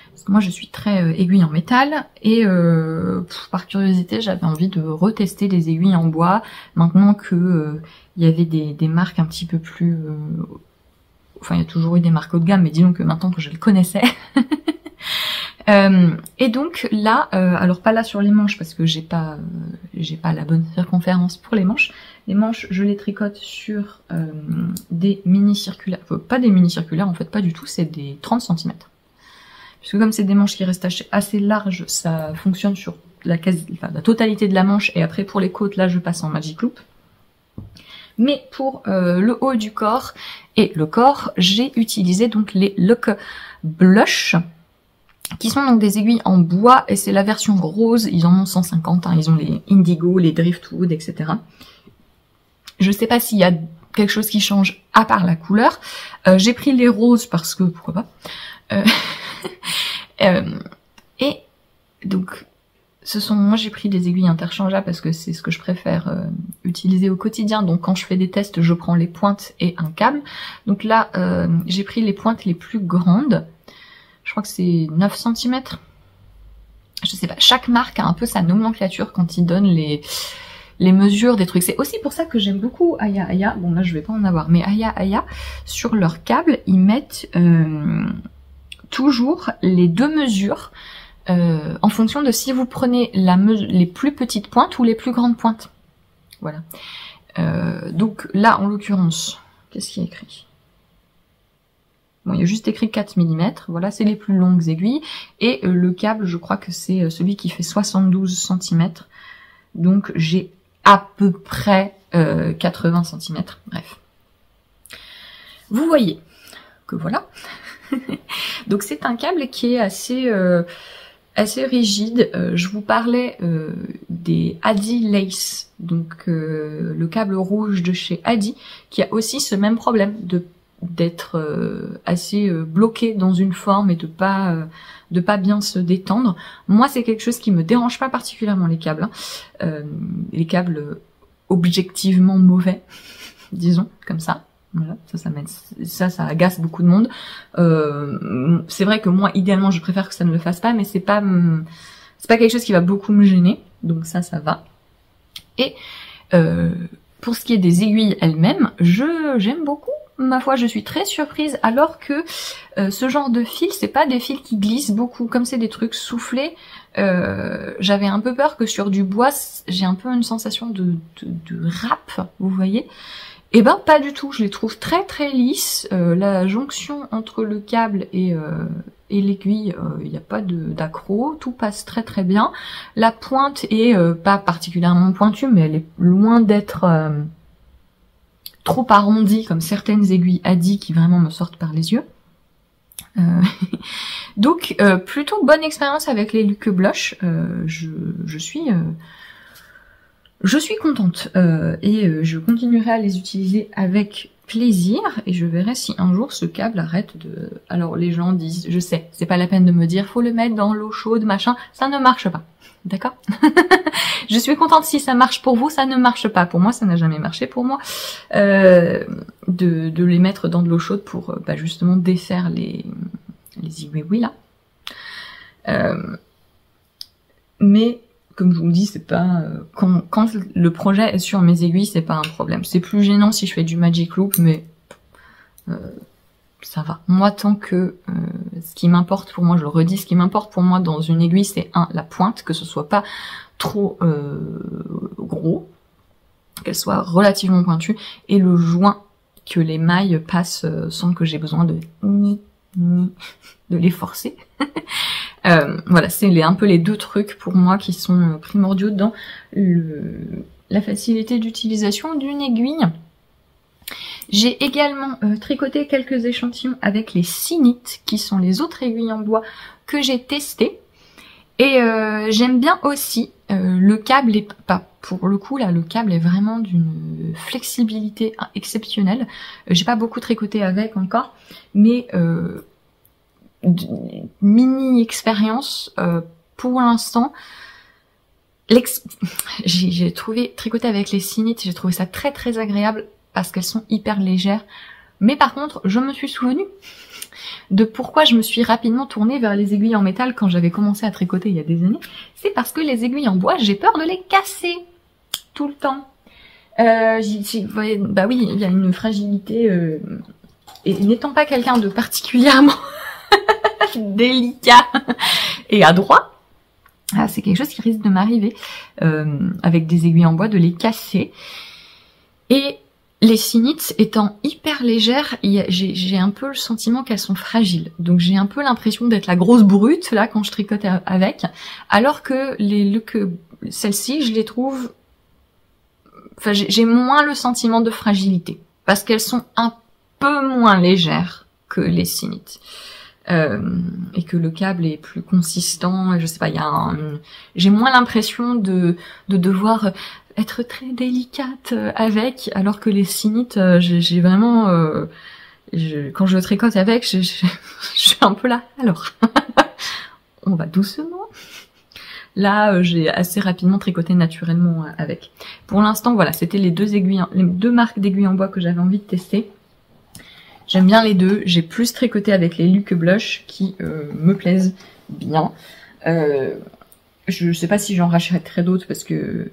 Parce que moi je suis très aiguille en métal et par curiosité j'avais envie de retester les aiguilles en bois maintenant que il y avait des marques un petit peu plus enfin il y a toujours eu des marques haut de gamme, mais disons que maintenant que je le connaissais et donc là alors pas là sur les manches parce que j'ai pas la bonne circonférence pour les manches je les tricote sur des mini circulaires, enfin, pas des mini circulaires en fait, pas du tout, c'est des 30 cm. Puisque comme c'est des manches qui restent assez larges, ça fonctionne sur la totalité de la manche. Et après pour les côtes, là je passe en Magic Loop. Mais pour le haut du corps et le corps, j'ai utilisé donc les Lock Blush, qui sont donc des aiguilles en bois. Et c'est la version rose, ils en ont 150, hein, ils ont les Indigo, les Driftwood, etc. Je sais pas s'il y a quelque chose qui change à part la couleur. J'ai pris les roses parce que, pourquoi pas. Et donc moi j'ai pris des aiguilles interchangeables parce que c'est ce que je préfère utiliser au quotidien. Donc quand je fais des tests, je prends les pointes et un câble. Donc là j'ai pris les pointes les plus grandes. Je crois que c'est 9 cm. Je sais pas, chaque marque a un peu sa nomenclature quand ils donnent les mesures des trucs. C'est aussi pour ça que j'aime beaucoup Aya Aya. Bon là je vais pas en avoir, mais Aya Aya, sur leur câble, ils mettent toujours les deux mesures en fonction de si vous prenez les plus petites pointes ou les plus grandes pointes. Voilà. Donc là, en l'occurrence, qu'est-ce qui est écrit? Bon, il y a juste écrit 4 mm. Voilà, c'est les plus longues aiguilles. Et le câble, je crois que c'est celui qui fait 72 cm. Donc j'ai à peu près 80 cm. Bref. Vous voyez que voilà. Donc c'est un câble qui est assez rigide. Je vous parlais des Addi Lace, donc le câble rouge de chez Addi, qui a aussi ce même problème d'être assez bloqué dans une forme et de pas bien se détendre. Moi c'est quelque chose qui me dérange pas particulièrement, les câbles, hein. Les câbles objectivement mauvais, disons comme ça. Voilà, ça agace beaucoup de monde. C'est vrai que moi, idéalement, je préfère que ça ne le fasse pas, mais c'est pas quelque chose qui va beaucoup me gêner. Donc ça va. Et pour ce qui est des aiguilles elles-mêmes, j'aime beaucoup ma foi, je suis très surprise, alors que ce genre de fils, c'est pas des fils qui glissent beaucoup, comme c'est des trucs soufflés. J'avais un peu peur que sur du bois, j'ai un peu une sensation de râpe, vous voyez. Et ben pas du tout, je les trouve très très lisses. La jonction entre le câble et l'aiguille, il n'y a pas d'accroc, tout passe très très bien. La pointe est pas particulièrement pointue, mais elle est loin d'être trop arrondie comme certaines aiguilles Addi qui vraiment me sortent par les yeux. Donc plutôt bonne expérience avec les Luke Blush. Je suis contente et je continuerai à les utiliser avec plaisir et je verrai si un jour ce câble arrête de... Alors les gens disent, je sais, c'est pas la peine de me dire faut le mettre dans l'eau chaude, machin, ça ne marche pas, d'accord. Je suis contente si ça marche pour vous, ça ne marche pas pour moi, ça n'a jamais marché pour moi de les mettre dans de l'eau chaude pour justement défaire les aiguilles là. Mais comme je vous le dis, c'est pas quand le projet est sur mes aiguilles, c'est pas un problème. C'est plus gênant si je fais du Magic Loop, mais ça va. Moi, tant que ce qui m'importe pour moi, je le redis, ce qui m'importe pour moi dans une aiguille, c'est la pointe, que ce soit pas trop gros, qu'elle soit relativement pointue, et le joint, que les mailles passent sans que j'ai besoin de les forcer. Voilà, c'est un peu les deux trucs pour moi qui sont primordiaux dans la facilité d'utilisation d'une aiguille. J'ai également tricoté quelques échantillons avec les Cynit, qui sont les autres aiguilles en bois que j'ai testées. Et j'aime bien aussi, le câble est pas, pour le coup là, le câble est vraiment d'une flexibilité exceptionnelle. J'ai pas beaucoup tricoté avec encore, mais mini expérience pour l'instant. J'ai trouvé tricoter avec les Cynit, j'ai trouvé ça très très agréable parce qu'elles sont hyper légères. Mais par contre, je me suis souvenue de pourquoi je me suis rapidement tournée vers les aiguilles en métal quand j'avais commencé à tricoter il y a des années. C'est parce que les aiguilles en bois, j'ai peur de les casser tout le temps. Bah oui, il y a une fragilité. Et n'étant pas quelqu'un de particulièrement délicat et adroit, c'est quelque chose qui risque de m'arriver avec des aiguilles en bois, de les casser. Et les Cynit étant hyper légères, j'ai un peu le sentiment qu'elles sont fragiles. Donc j'ai un peu l'impression d'être la grosse brute là quand je tricote avec, alors que celles-ci, je les trouve... Enfin, j'ai moins le sentiment de fragilité, parce qu'elles sont un peu moins légères que les Cynit. Et que le câble est plus consistant, je sais pas, j'ai moins l'impression de devoir être très délicate avec, alors que les Cynit, j'ai vraiment, quand je tricote avec, je suis un peu là, alors, on va doucement. Là, j'ai assez rapidement tricoté naturellement avec. Pour l'instant, voilà, c'était les deux marques d'aiguilles en bois que j'avais envie de tester. J'aime bien les deux, j'ai plus tricoté avec les Luke Blush qui me plaisent bien. Je sais pas si j'en rachèterai d'autres parce que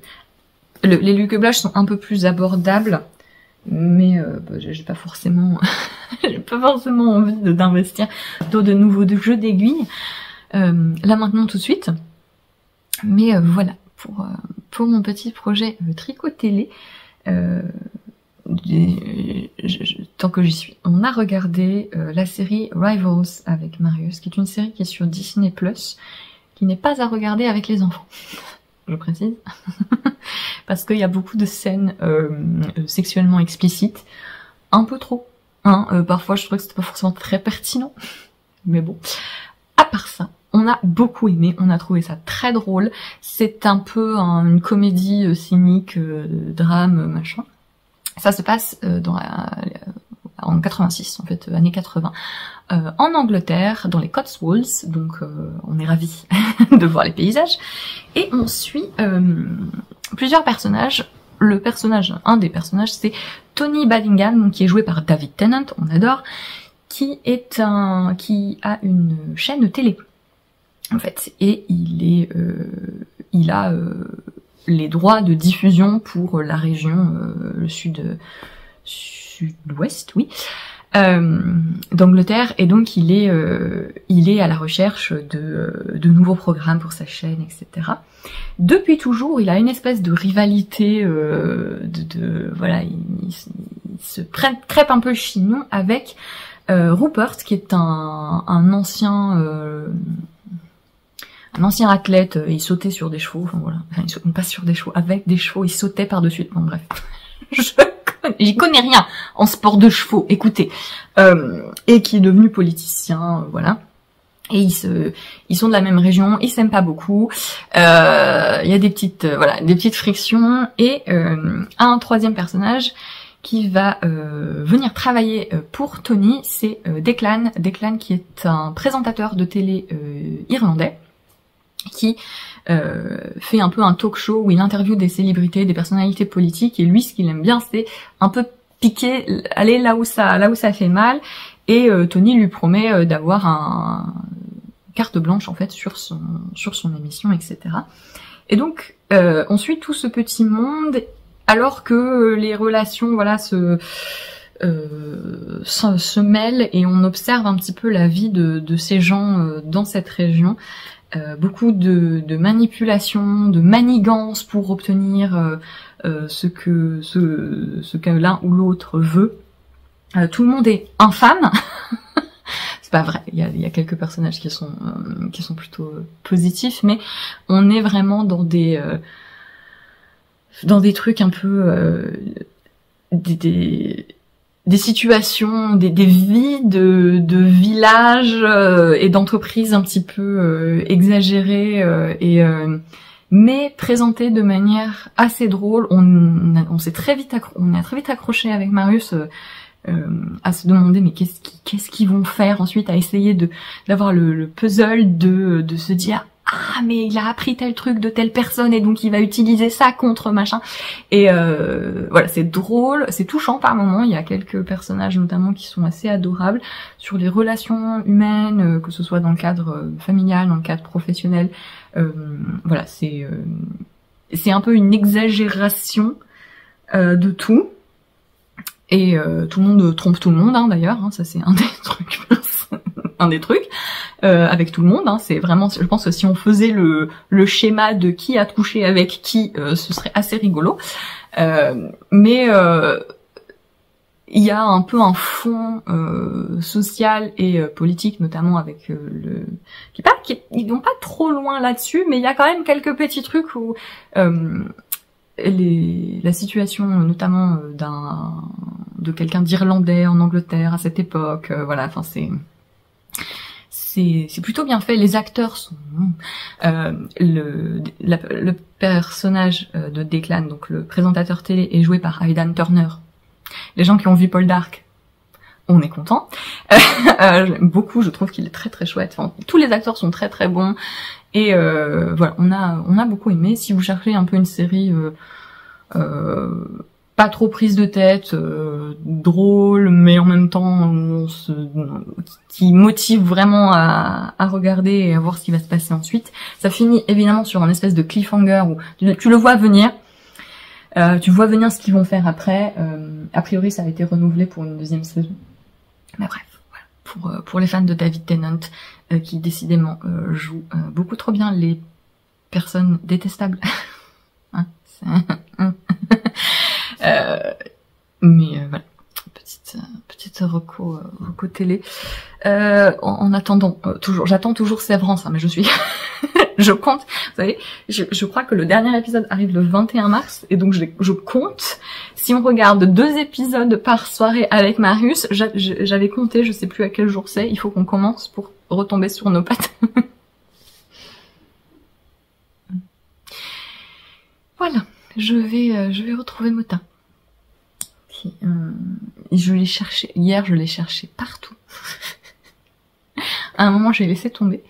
les Luke Blush sont un peu plus abordables, mais j'ai pas forcément envie d'investir dans de nouveaux jeux d'aiguilles là maintenant tout de suite. Mais voilà, pour mon petit projet tricot-télé, tant que j'y suis, on a regardé la série Rivals avec Marius, qui est une série qui est sur Disney+, qui n'est pas à regarder avec les enfants, je précise, parce qu'il y a beaucoup de scènes sexuellement explicites, un peu trop, hein, parfois je trouvais que c'était pas forcément très pertinent, mais bon, à part ça, on a beaucoup aimé, on a trouvé ça très drôle, c'est un peu une comédie cynique, drame, machin. Ça se passe en 86, en fait, années 80, en Angleterre, dans les Cotswolds, donc on est ravis de voir les paysages. Et on suit plusieurs personnages. Un des personnages, c'est Tony Badingham, qui est joué par David Tennant, on adore, qui a une chaîne télé, en fait, et il a les droits de diffusion pour la région sud-ouest, oui, d'Angleterre, et donc il est à la recherche de nouveaux programmes pour sa chaîne, etc. Depuis toujours, il a une espèce de rivalité, voilà, il se crêpe un peu le chignon avec Rupert, qui est un ancien athlète. Il sautait sur des chevaux, enfin voilà, enfin, il sautait pas sur des chevaux, avec des chevaux, il sautait par-dessus. Bon bref, j'y connais rien en sport de chevaux, écoutez, et qui est devenu politicien, voilà. Et ils sont de la même région, ils s'aiment pas beaucoup. Il y a des petites frictions, et un troisième personnage qui va venir travailler pour Tony, c'est Declan. Declan, qui est un présentateur de télé irlandais, qui fait un peu un talk show où il interviewe des célébrités, des personnalités politiques, et lui, ce qu'il aime bien, c'est un peu piquer, aller là où ça fait mal, et Tony lui promet d'avoir un carte blanche en fait sur son émission, etc. Et donc on suit tout ce petit monde, alors que les relations, voilà, se mêlent, et on observe un petit peu la vie de ces gens dans cette région. Beaucoup de manipulation, de manigance pour obtenir ce que l'un ou l'autre veut. Tout le monde est infâme. C'est pas vrai, il y a quelques personnages qui sont plutôt positifs, mais on est vraiment dans des trucs un peu des situations, des vies de villages et d'entreprises un petit peu exagérées, mais présentées de manière assez drôle. On a très vite accroché avec Marius à se demander mais qu'est-ce qu'ils vont faire ensuite, à essayer d'avoir le puzzle de se dire ah mais il a appris tel truc de telle personne et donc il va utiliser ça contre machin, et voilà, c'est drôle, c'est touchant par moments. Il y a quelques personnages notamment qui sont assez adorables sur les relations humaines, que ce soit dans le cadre familial, dans le cadre professionnel. Voilà, c'est un peu une exagération de tout. Et tout le monde trompe tout le monde, hein, d'ailleurs, hein, ça c'est un des trucs, avec tout le monde, hein, c'est vraiment, je pense que si on faisait le schéma de qui a couché avec qui, ce serait assez rigolo, mais il y a un peu un fond social et politique, notamment avec ils vont pas trop loin là-dessus, mais il y a quand même quelques petits trucs où la situation notamment de quelqu'un d'irlandais en Angleterre à cette époque, voilà, enfin c'est plutôt bien fait. Les acteurs sont le personnage de Declan, donc le présentateur télé, est joué par Aidan Turner. Les gens qui ont vu Paul Dark, on est content. J'aime beaucoup, je trouve qu'il est très très chouette. Enfin, tous les acteurs sont très très bons. Et voilà, on a beaucoup aimé. Si vous cherchez un peu une série pas trop prise de tête, drôle, mais en même temps qui motive vraiment à regarder et à voir ce qui va se passer ensuite. Ça finit évidemment sur un espèce de cliffhanger où tu le vois venir. Tu vois venir ce qu'ils vont faire après. A priori, ça a été renouvelé pour une deuxième saison. Mais bref, voilà. Pour les fans de David Tennant, qui décidément joue beaucoup trop bien les personnes détestables. Hein, mais voilà, petite reco télé. En attendant, j'attends toujours Sévrance, hein, mais je compte, vous savez, je crois que le dernier épisode arrive le 21 mars, et donc je compte, si on regarde 2 épisodes par soirée avec Marius, j'avais compté, je sais plus à quel jour c'est, il faut qu'on commence pour retomber sur nos pattes. Voilà, je vais retrouver Motin. Je l'ai cherché, hier je l'ai cherché partout. À un moment j'ai laissé tomber.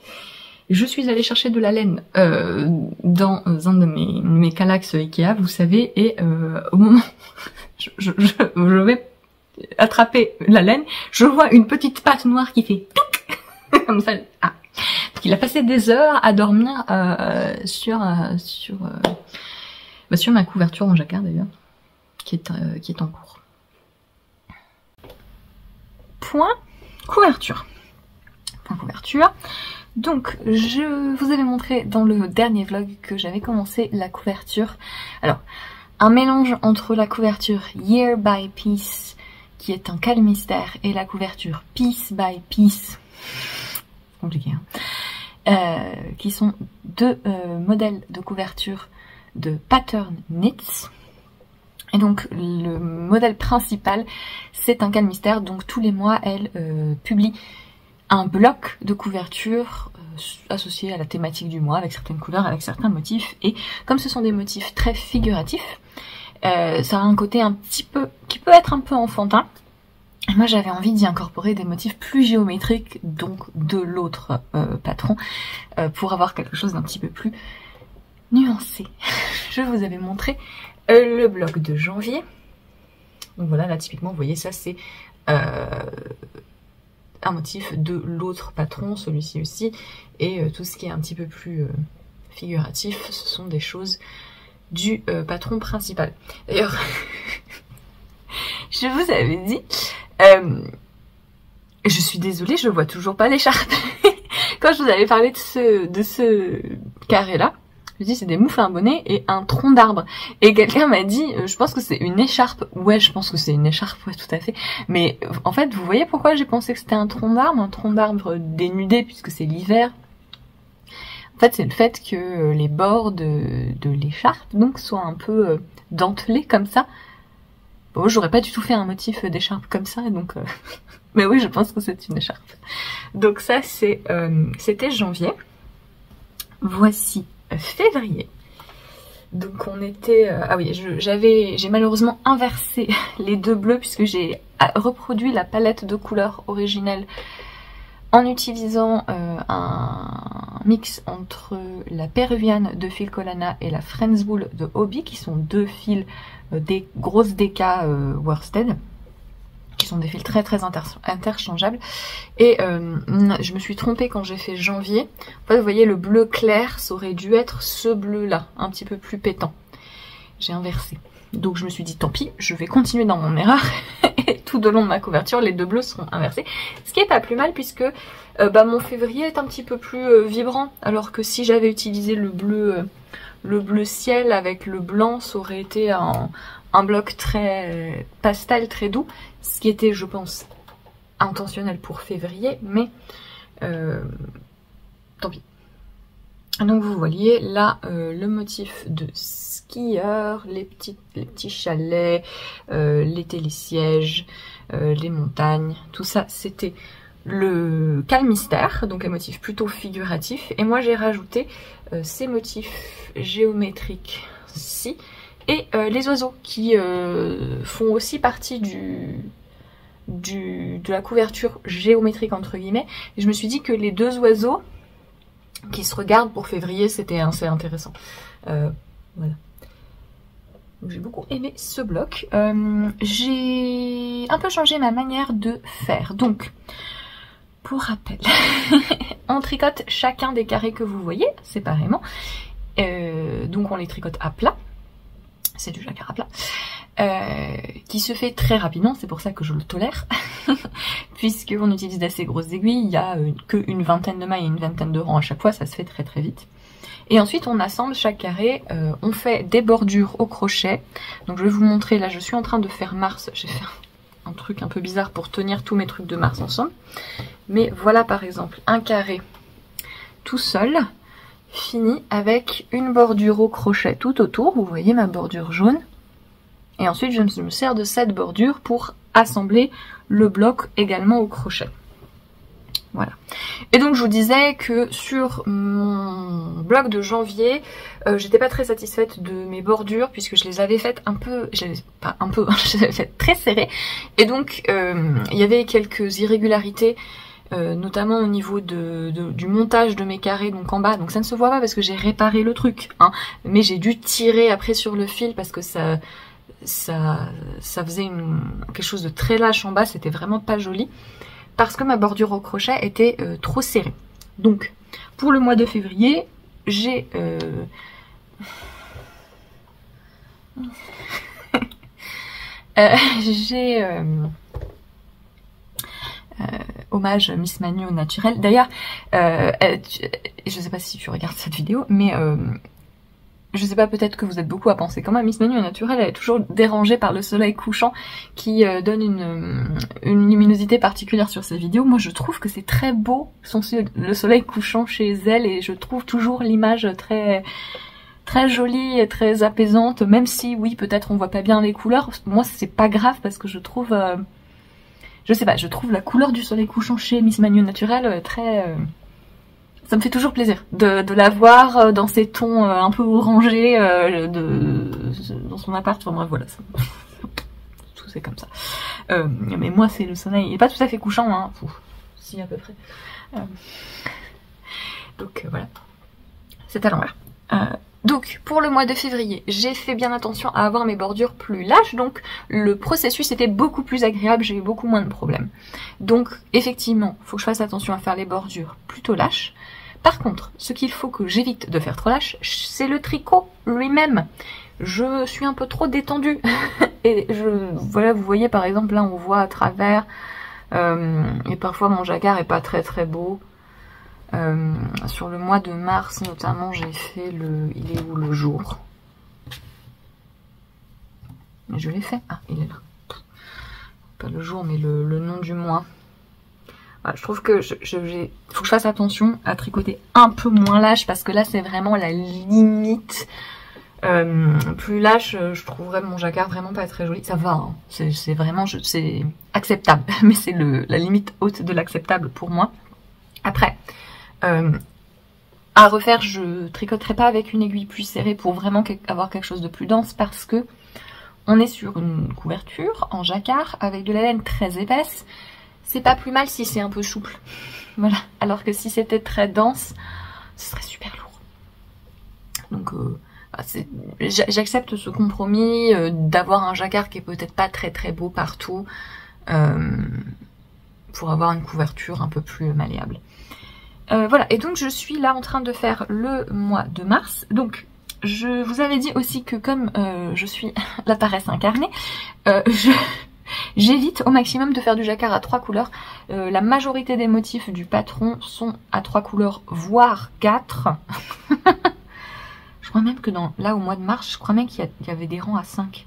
Je suis allée chercher de la laine dans un de mes Kallax Ikea, vous savez, et au moment je vais attraper la laine, je vois une petite patte noire qui fait touc comme ça. Ah, parce qu'il a passé des heures à dormir sur ma couverture en jacquard d'ailleurs, qui est en cours. point couverture. Point couverture. Donc, je vous avais montré dans le dernier vlog que j'avais commencé la couverture. Alors, un mélange entre la couverture Year by Piece, qui est un calmistère, et la couverture Piece by Piece, compliqué, hein, qui sont deux modèles de couverture de Pattern Knits. Et donc, le modèle principal, c'est un calmistère, donc tous les mois, elle publie un bloc de couverture associé à la thématique du mois, avec certaines couleurs, avec certains motifs. Et comme ce sont des motifs très figuratifs, ça a un côté un petit peu, qui peut être un peu enfantin. Et moi j'avais envie d'y incorporer des motifs plus géométriques, donc de l'autre patron, pour avoir quelque chose d'un petit peu plus nuancé. Je vous avais montré le bloc de janvier. Donc voilà, là typiquement, vous voyez, ça c'est un motif de l'autre patron, celui-ci aussi, et tout ce qui est un petit peu plus figuratif, ce sont des choses du patron principal. D'ailleurs, je vous avais dit, je suis désolée, je vois toujours pas l'écharpe. Quand je vous avais parlé de ce carré-là, je dis c'est des moufles à un bonnet et un tronc d'arbre. Et quelqu'un m'a dit, je pense que c'est une écharpe. Ouais, je pense que c'est une écharpe, ouais, tout à fait. Mais en fait, vous voyez pourquoi j'ai pensé que c'était un tronc d'arbre dénudé puisque c'est l'hiver. En fait, c'est le fait que les bords de l'écharpe donc soient un peu dentelés comme ça. Bon, j'aurais pas du tout fait un motif d'écharpe comme ça, donc... Mais oui, je pense que c'est une écharpe. Donc ça, c'était janvier. Voici février. Donc on était... ah oui, j'ai malheureusement inversé les deux bleus puisque j'ai reproduit la palette de couleurs originelle en utilisant un mix entre la Péruvienne de Phil Colana et la Friends Wool de Hobbii, qui sont deux fils des grosses DK worsted, qui sont des fils très interchangeables. Et je me suis trompée quand j'ai fait janvier. En fait, vous voyez, le bleu clair, ça aurait dû être ce bleu-là, un petit peu plus pétant. J'ai inversé. Donc je me suis dit, tant pis, je vais continuer dans mon erreur. Et tout au long de ma couverture, les deux bleus seront inversés. Ce qui est pas plus mal puisque mon février est un petit peu plus vibrant. Alors que si j'avais utilisé le bleu ciel avec le blanc, ça aurait été un bloc très pastel, très doux. Ce qui était, je pense, intentionnel pour février, mais tant pis. Donc vous voyez là le motif de skieur, les petits chalets, les télésièges, les montagnes, tout ça c'était le calmistère, donc un motif plutôt figuratif. Et moi j'ai rajouté ces motifs géométriques-ci et les oiseaux qui font aussi partie de la couverture géométrique entre guillemets. Et je me suis dit que les deux oiseaux qui se regardent pour février, c'était assez intéressant. Voilà. J'ai beaucoup aimé ce bloc. J'ai un peu changé ma manière de faire. Donc, pour rappel, on tricote chacun des carrés que vous voyez séparément. Donc on les tricote à plat. C'est du jacquard à plat. Qui se fait très rapidement, c'est pour ça que je le tolère, puisqu'on utilise d'assez grosses aiguilles, il n'y a qu'une vingtaine de mailles et une vingtaine de rangs à chaque fois, ça se fait très très vite. Et ensuite on assemble chaque carré, on fait des bordures au crochet. Donc je vais vous montrer, là je suis en train de faire Mars, j'ai fait un truc un peu bizarre pour tenir tous mes trucs de Mars ensemble. Mais voilà par exemple un carré tout seul, fini avec une bordure au crochet tout autour, vous voyez ma bordure jaune. Et ensuite, je me sers de cette bordure pour assembler le bloc également au crochet. Voilà. Et donc, je vous disais que sur mon bloc de janvier, j'étais pas très satisfaite de mes bordures puisque je les avais faites un peu, je les avais faites très serrées. Et donc, il y avait quelques irrégularités, notamment au niveau du montage de mes carrés, donc en bas. Donc, ça ne se voit pas parce que j'ai réparé le truc, hein. Mais j'ai dû tirer après sur le fil parce que ça faisait quelque chose de très lâche en bas, c'était vraiment pas joli, parce que ma bordure au crochet était trop serrée. Donc, pour le mois de février, j'ai hommage Miss Manu au naturel. D'ailleurs, je sais pas si tu regardes cette vidéo, mais je sais pas, peut-être que vous êtes beaucoup à penser comme moi, Miss Manu au naturel, elle est toujours dérangée par le soleil couchant qui donne une luminosité particulière sur ses vidéos. Moi je trouve que c'est très beau le soleil couchant chez elle, et je trouve toujours l'image très jolie et très apaisante, même si oui peut-être on voit pas bien les couleurs. Moi c'est pas grave parce que je trouve, je sais pas, je trouve la couleur du soleil couchant chez Miss Manu au naturel très... ça me fait toujours plaisir de la voir dans ces tons un peu orangés dans son appart. Enfin bref, voilà, tout c'est comme ça. Mais moi, c'est le soleil. Il n'est pas tout à fait couchant, hein. Si, à peu près. Donc voilà, c'est à l'envers. Donc pour le mois de février, j'ai fait bien attention à avoir mes bordures plus lâches, donc le processus était beaucoup plus agréable, j'ai eu beaucoup moins de problèmes. Donc effectivement, il faut que je fasse attention à faire les bordures plutôt lâches. Par contre, ce qu'il faut que j'évite de faire trop lâche, c'est le tricot lui-même. Je suis un peu trop détendue. Et voilà, vous voyez par exemple, là on voit à travers, et parfois mon jacquard est pas très très beau. Sur le mois de mars notamment, j'ai fait il est où le jour? Mais je l'ai fait. Ah, il est là. Pas le jour, mais le nom du mois. Voilà, je trouve que faut que je fasse attention à tricoter un peu moins lâche, parce que là c'est vraiment la limite. Plus lâche, je trouverais mon jacquard vraiment pas très joli. Ça va, hein. C'est vraiment, c'est acceptable, mais c'est la limite haute de l'acceptable pour moi. Après, à refaire, je tricoterai pas avec une aiguille plus serrée pour vraiment avoir quelque chose de plus dense, parce que on est sur une couverture en jacquard avec de la laine très épaisse. C'est pas plus mal si c'est un peu souple. Voilà. Alors que si c'était très dense, ce serait super lourd. Donc j'accepte ce compromis d'avoir un jacquard qui est peut-être pas très très beau partout, pour avoir une couverture un peu plus malléable. Voilà, et donc je suis là en train de faire le mois de mars. Donc je vous avais dit aussi que comme je suis la paresse incarnée, j'évite au maximum de faire du jacquard à 3 couleurs. La majorité des motifs du patron sont à 3 couleurs, voire 4. Je crois même que là au mois de mars, je crois même qu'il y avait des rangs à 5.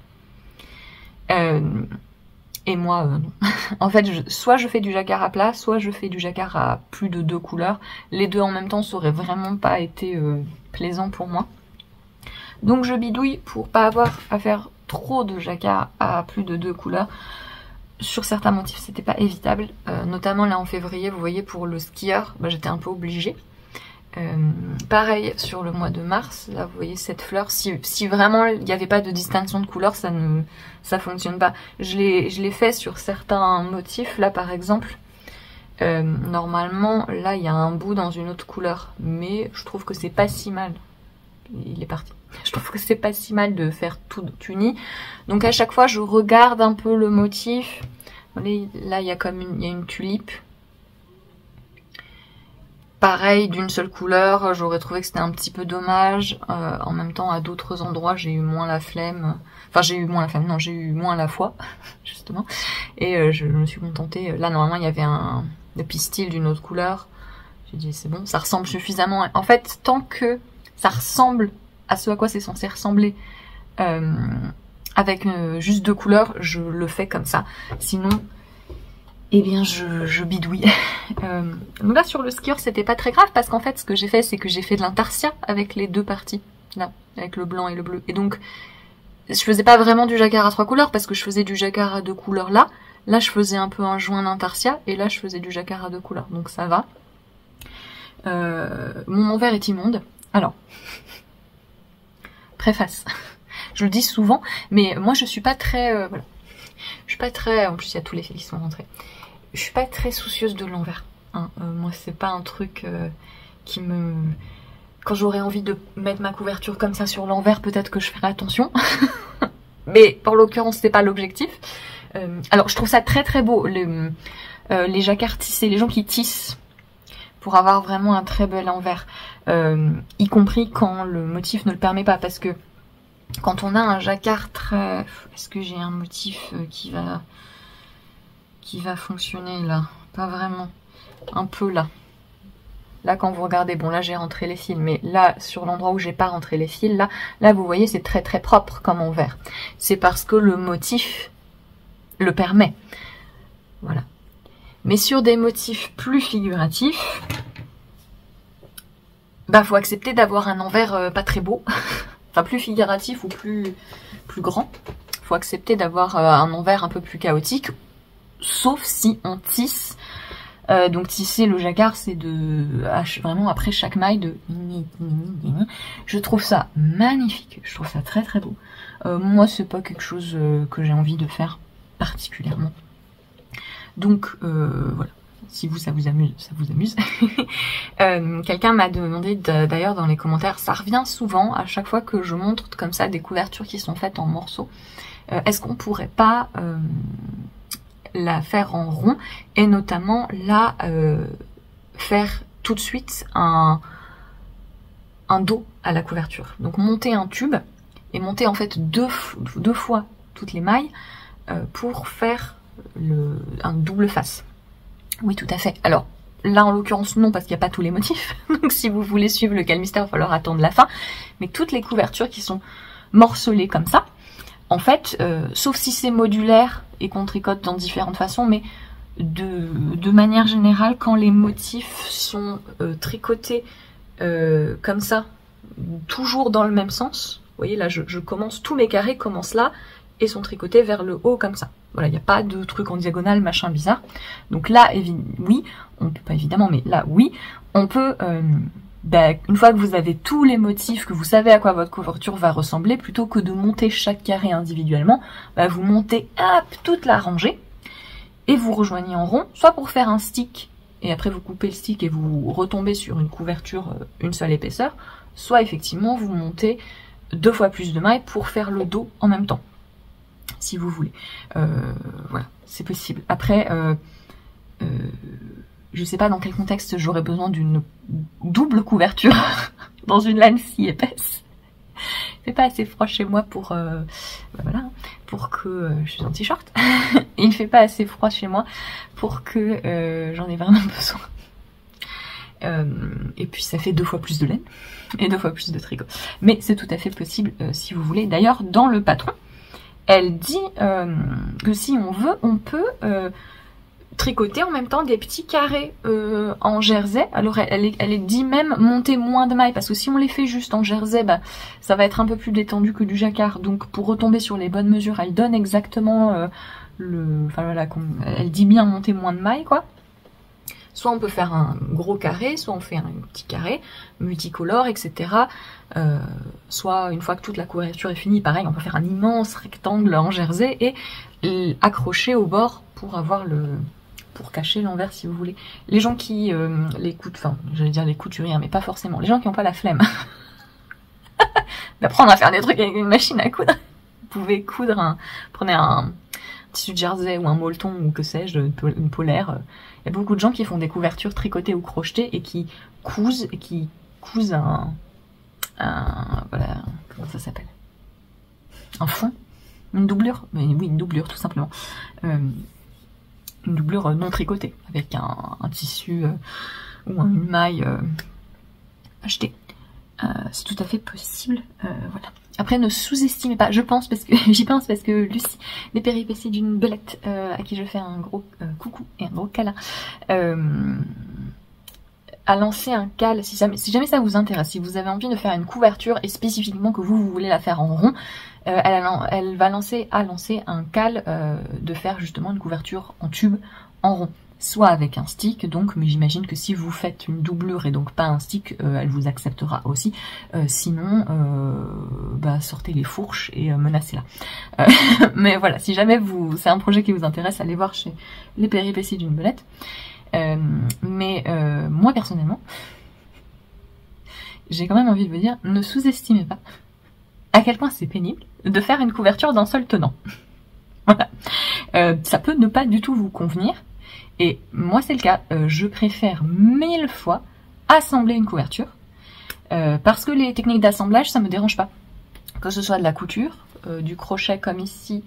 Et moi, non. En fait, soit je fais du jacquard à plat, soit je fais du jacquard à plus de 2 couleurs. Les deux en même temps, ça aurait vraiment pas été plaisant pour moi. Donc je bidouille pour pas avoir à faire trop de jacquard à plus de 2 couleurs. Sur certains motifs, c'était pas évitable. Notamment là en février, vous voyez, pour le skieur, j'étais un peu obligée. Pareil sur le mois de mars, là vous voyez cette fleur, si vraiment il n'y avait pas de distinction de couleur, ça fonctionne pas. Je l'ai fait sur certains motifs, là par exemple, normalement là il y a un bout dans une autre couleur, mais je trouve que c'est pas si mal. Il est parti. Je trouve que c'est pas si mal de faire tout uni. Donc à chaque fois je regarde un peu le motif. Vous voyez, là il y a une tulipe. Pareil, d'une seule couleur, j'aurais trouvé que c'était un petit peu dommage. En même temps, à d'autres endroits, j'ai eu moins la flemme. Enfin, j'ai eu moins la flemme, non, j'ai eu moins la foi, justement. Et je me suis contentée. Là, normalement, il y avait le pistil d'une autre couleur. J'ai dit, c'est bon, ça ressemble suffisamment. En fait, tant que ça ressemble à ce à quoi c'est censé ressembler, avec juste 2 couleurs, je le fais comme ça. Sinon... eh bien je bidouille. Donc là sur le skieur c'était pas très grave, parce qu'en fait ce que j'ai fait, c'est que j'ai fait de l'intarsia avec les 2 parties, là, avec le blanc et le bleu. Et donc je faisais pas vraiment du jacquard à 3 couleurs, parce que je faisais du jacquard à 2 couleurs là. Là je faisais un peu un joint d'intarsia, et là je faisais du jacquard à 2 couleurs, donc ça va. Mon envers est immonde. Alors, préface, je le dis souvent, mais moi je suis pas très... voilà. Je suis pas très... En plus il y a tous les fils qui sont rentrés. Je suis pas très soucieuse de l'envers. Hein. Moi c'est pas un truc qui me... Quand j'aurais envie de mettre ma couverture comme ça sur l'envers, peut-être que je ferai attention. Mais pour l'occurrence c'est pas l'objectif. Alors je trouve ça très très beau, les jacquards tissés, les gens qui tissent pour avoir vraiment un très bel envers. Y compris quand le motif ne le permet pas, parce que quand on a un jacquard très... Est-ce que j'ai un motif qui va fonctionner là? pas vraiment. Un peu là. Là, quand vous regardez, bon là j'ai rentré les fils, mais là, sur l'endroit où j'ai pas rentré les fils, là vous voyez, c'est très très propre comme envers. C'est parce que le motif le permet. Voilà. Mais sur des motifs plus figuratifs, bah faut accepter d'avoir un envers pas très beau. Enfin, plus figuratif ou plus grand. Faut accepter d'avoir un envers un peu plus chaotique, sauf si on tisse. Donc tisser le jacquard, c'est vraiment après chaque maille de... Je trouve ça magnifique, je trouve ça très très beau. Moi, c'est pas quelque chose que j'ai envie de faire particulièrement. Donc voilà, si vous ça vous amuse, ça vous amuse. Quelqu'un m'a demandé d'ailleurs dans les commentaires, ça revient souvent à chaque fois que je montre comme ça des couvertures qui sont faites en morceaux. Est-ce qu'on pourrait pas la faire en rond et notamment là faire tout de suite un dos à la couverture. Donc monter un tube et monter en fait deux fois toutes les mailles pour faire un double face. Oui, tout à fait. Alors là en l'occurrence non, parce qu'il n'y a pas tous les motifs. Donc si vous voulez suivre le Calmister, il va falloir attendre la fin. Mais toutes les couvertures qui sont morcelées comme ça, en fait, sauf si c'est modulaire et qu'on tricote dans différentes façons, mais de manière générale, quand les motifs sont tricotés comme ça, toujours dans le même sens, vous voyez là, je commence, tous mes carrés commencent là et sont tricotés vers le haut comme ça. Voilà, il n'y a pas de truc en diagonale, machin bizarre. Donc là, oui, on peut pas évidemment, mais là, oui, on peut... une fois que vous avez tous les motifs, que vous savez à quoi votre couverture va ressembler, plutôt que de monter chaque carré individuellement, vous montez hop, toute la rangée et vous rejoignez en rond, soit pour faire un stick et après vous coupez le stick et vous retombez sur une couverture une seule épaisseur, soit effectivement vous montez 2 fois plus de mailles pour faire le dos en même temps, si vous voulez. Voilà, c'est possible. Après, je sais pas dans quel contexte j'aurais besoin d'une double couverture dans une laine si épaisse. C'est pas assez froid chez moi pour voilà, pour que je suis en t-shirt. Et il fait pas assez froid chez moi pour que j'en ai vraiment besoin. Et puis ça fait 2 fois plus de laine et 2 fois plus de tricot. Mais c'est tout à fait possible si vous voulez. D'ailleurs, dans le patron, elle dit que si on veut, on peut tricoter en même temps des petits carrés en jersey. Alors elle dit même monter moins de mailles, parce que si on les fait juste en jersey, ça va être un peu plus détendu que du jacquard. Donc pour retomber sur les bonnes mesures, elle donne exactement enfin voilà, elle dit bien monter moins de mailles, quoi. Soit on peut faire un gros carré, soit on fait un petit carré, multicolore, etc. Soit une fois que toute la couverture est finie, pareil, on peut faire un immense rectangle en jersey et accrocher au bord pour avoir pour cacher l'envers si vous voulez. Les gens qui enfin j'allais dire les couturiers, mais pas forcément. Les gens qui n'ont pas la flemme d'apprendre à faire des trucs avec une machine à coudre, vous pouvez coudre prenez un tissu de jersey ou un molleton ou que sais-je, une polaire. Il y a beaucoup de gens qui font des couvertures tricotées ou crochetées et qui cousent voilà, comment ça s'appelle, un fond, une doublure, mais oui, une doublure tout simplement, une doublure non tricotée avec un tissu ou une maille achetée. C'est tout à fait possible, voilà. Après, ne sous-estimez pas, je pense, parce que j'y pense, parce que Lucie, les péripéties d'une belette, à qui je fais un gros coucou et un gros câlin, a lancé un cal, si jamais ça vous intéresse, si vous avez envie de faire une couverture et spécifiquement que vous voulez la faire en rond, elle a lancé un cal de faire justement une couverture en tube en rond. Soit avec un stick, donc, mais j'imagine que si vous faites une doublure et donc pas un stick, elle vous acceptera aussi. Sinon, sortez les fourches et menacez-la. Mais voilà, si jamais c'est un projet qui vous intéresse, allez voir chez les péripéties d'une belette. Moi, personnellement, j'ai quand même envie de vous dire, ne sous-estimez pas à quel point c'est pénible de faire une couverture d'un seul tenant. Voilà. Ça peut ne pas du tout vous convenir. Et moi c'est le cas, je préfère 1000 fois assembler une couverture parce que les techniques d'assemblage ça me dérange pas, que ce soit de la couture, du crochet comme ici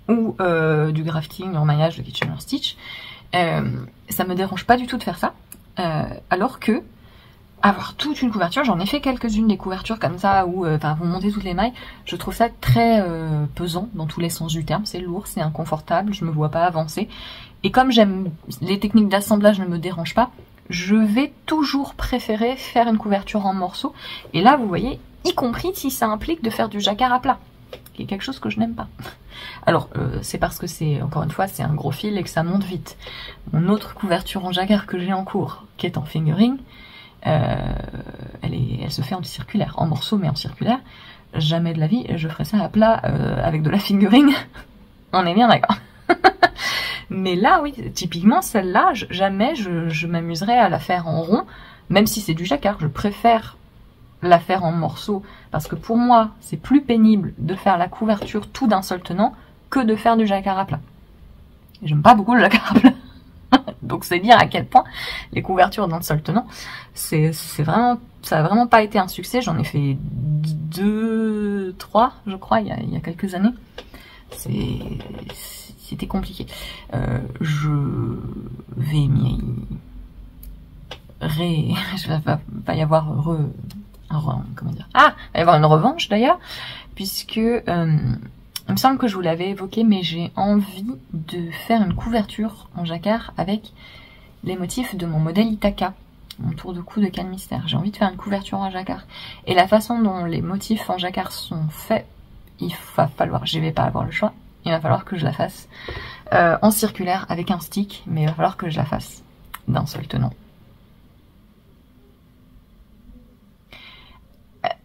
ou du grafting, emmaillage, de kitchen stitch. Ça me dérange pas du tout de faire ça, alors que avoir toute une couverture, j'en ai fait quelques-unes des couvertures comme ça où vous montez toutes les mailles, je trouve ça très pesant dans tous les sens du terme, c'est lourd, c'est inconfortable, je me vois pas avancer. Et comme j'aime les techniques d'assemblage ne me dérangent pas, je vais toujours préférer faire une couverture en morceaux. Et là, vous voyez, y compris si ça implique de faire du jacquard à plat, qui est quelque chose que je n'aime pas. Alors, c'est parce que c'est, encore une fois, c'est un gros fil et que ça monte vite. Mon autre couverture en jacquard que j'ai en cours, qui est en fingering, elle se fait en circulaire, en morceaux mais en circulaire. Jamais de la vie je ferai ça à plat avec de la fingering. On est bien d'accord. Mais là, oui, typiquement celle-là, jamais je m'amuserais à la faire en rond, même si c'est du jacquard. Je préfère la faire en morceaux parce que pour moi, c'est plus pénible de faire la couverture tout d'un seul tenant que de faire du jacquard à plat. J'aime pas beaucoup le jacquard à plat. Donc c'est dire à quel point les couvertures d'un seul tenant, c'est vraiment, ça a vraiment pas été un succès. J'en ai fait 2, 3, je crois, il y a quelques années. C'était compliqué. Je vais je va y avoir comment dire, il va y avoir une revanche d'ailleurs, puisque il me semble que je vous l'avais évoqué, mais j'ai envie de faire une couverture en jacquard avec les motifs de mon modèle Ithaka, mon tour de cou de Calmister. J'ai envie de faire une couverture en jacquard. Et la façon dont les motifs en jacquard sont faits, il va falloir, je vais pas avoir le choix, il va falloir que je la fasse en circulaire avec un stick, mais il va falloir que je la fasse d'un seul tenant.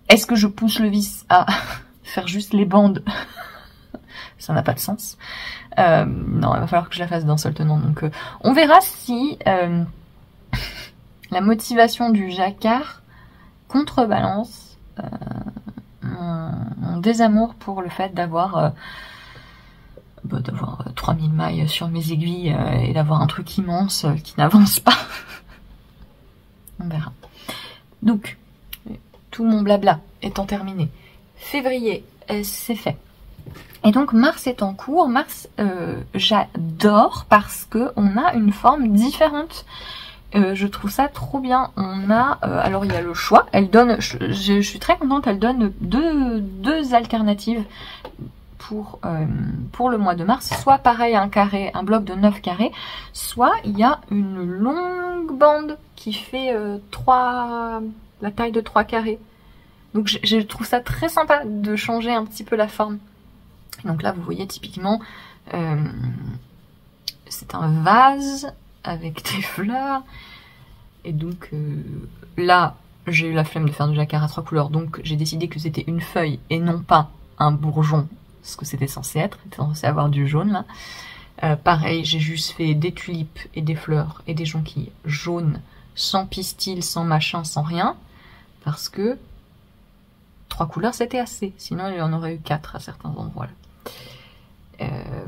Est-ce que je pousse le vice à faire juste les bandes? Ça n'a pas de sens. Non, il va falloir que je la fasse d'un seul tenant. Donc, on verra si la motivation du jacquard contrebalance mon désamour pour le fait d'avoir 3000 mailles sur mes aiguilles et d'avoir un truc immense qui n'avance pas. On verra. Donc, tout mon blabla étant terminé. Février, c'est fait. Et donc Mars est en cours. Mars, j'adore parce que on a une forme différente. Je trouve ça trop bien. On a, alors il y a le choix. Elle donne, je suis très contente. Elle donne deux alternatives pour le mois de mars. Soit pareil un carré, un bloc de 9 carrés. Soit il y a une longue bande qui fait la taille de 3 carrés. Donc je trouve ça très sympa de changer un petit peu la forme. Donc là, vous voyez typiquement, c'est un vase avec des fleurs. Et donc là, j'ai eu la flemme de faire du jacquard à 3 couleurs. Donc j'ai décidé que c'était une feuille et non pas un bourgeon. Ce que c'était censé être. C'était censé avoir du jaune là. Pareil, j'ai juste fait des tulipes et des fleurs et des jonquilles jaunes, sans pistil, sans machin, sans rien. Parce que 3 couleurs c'était assez. Sinon il y en aurait eu 4 à certains endroits là.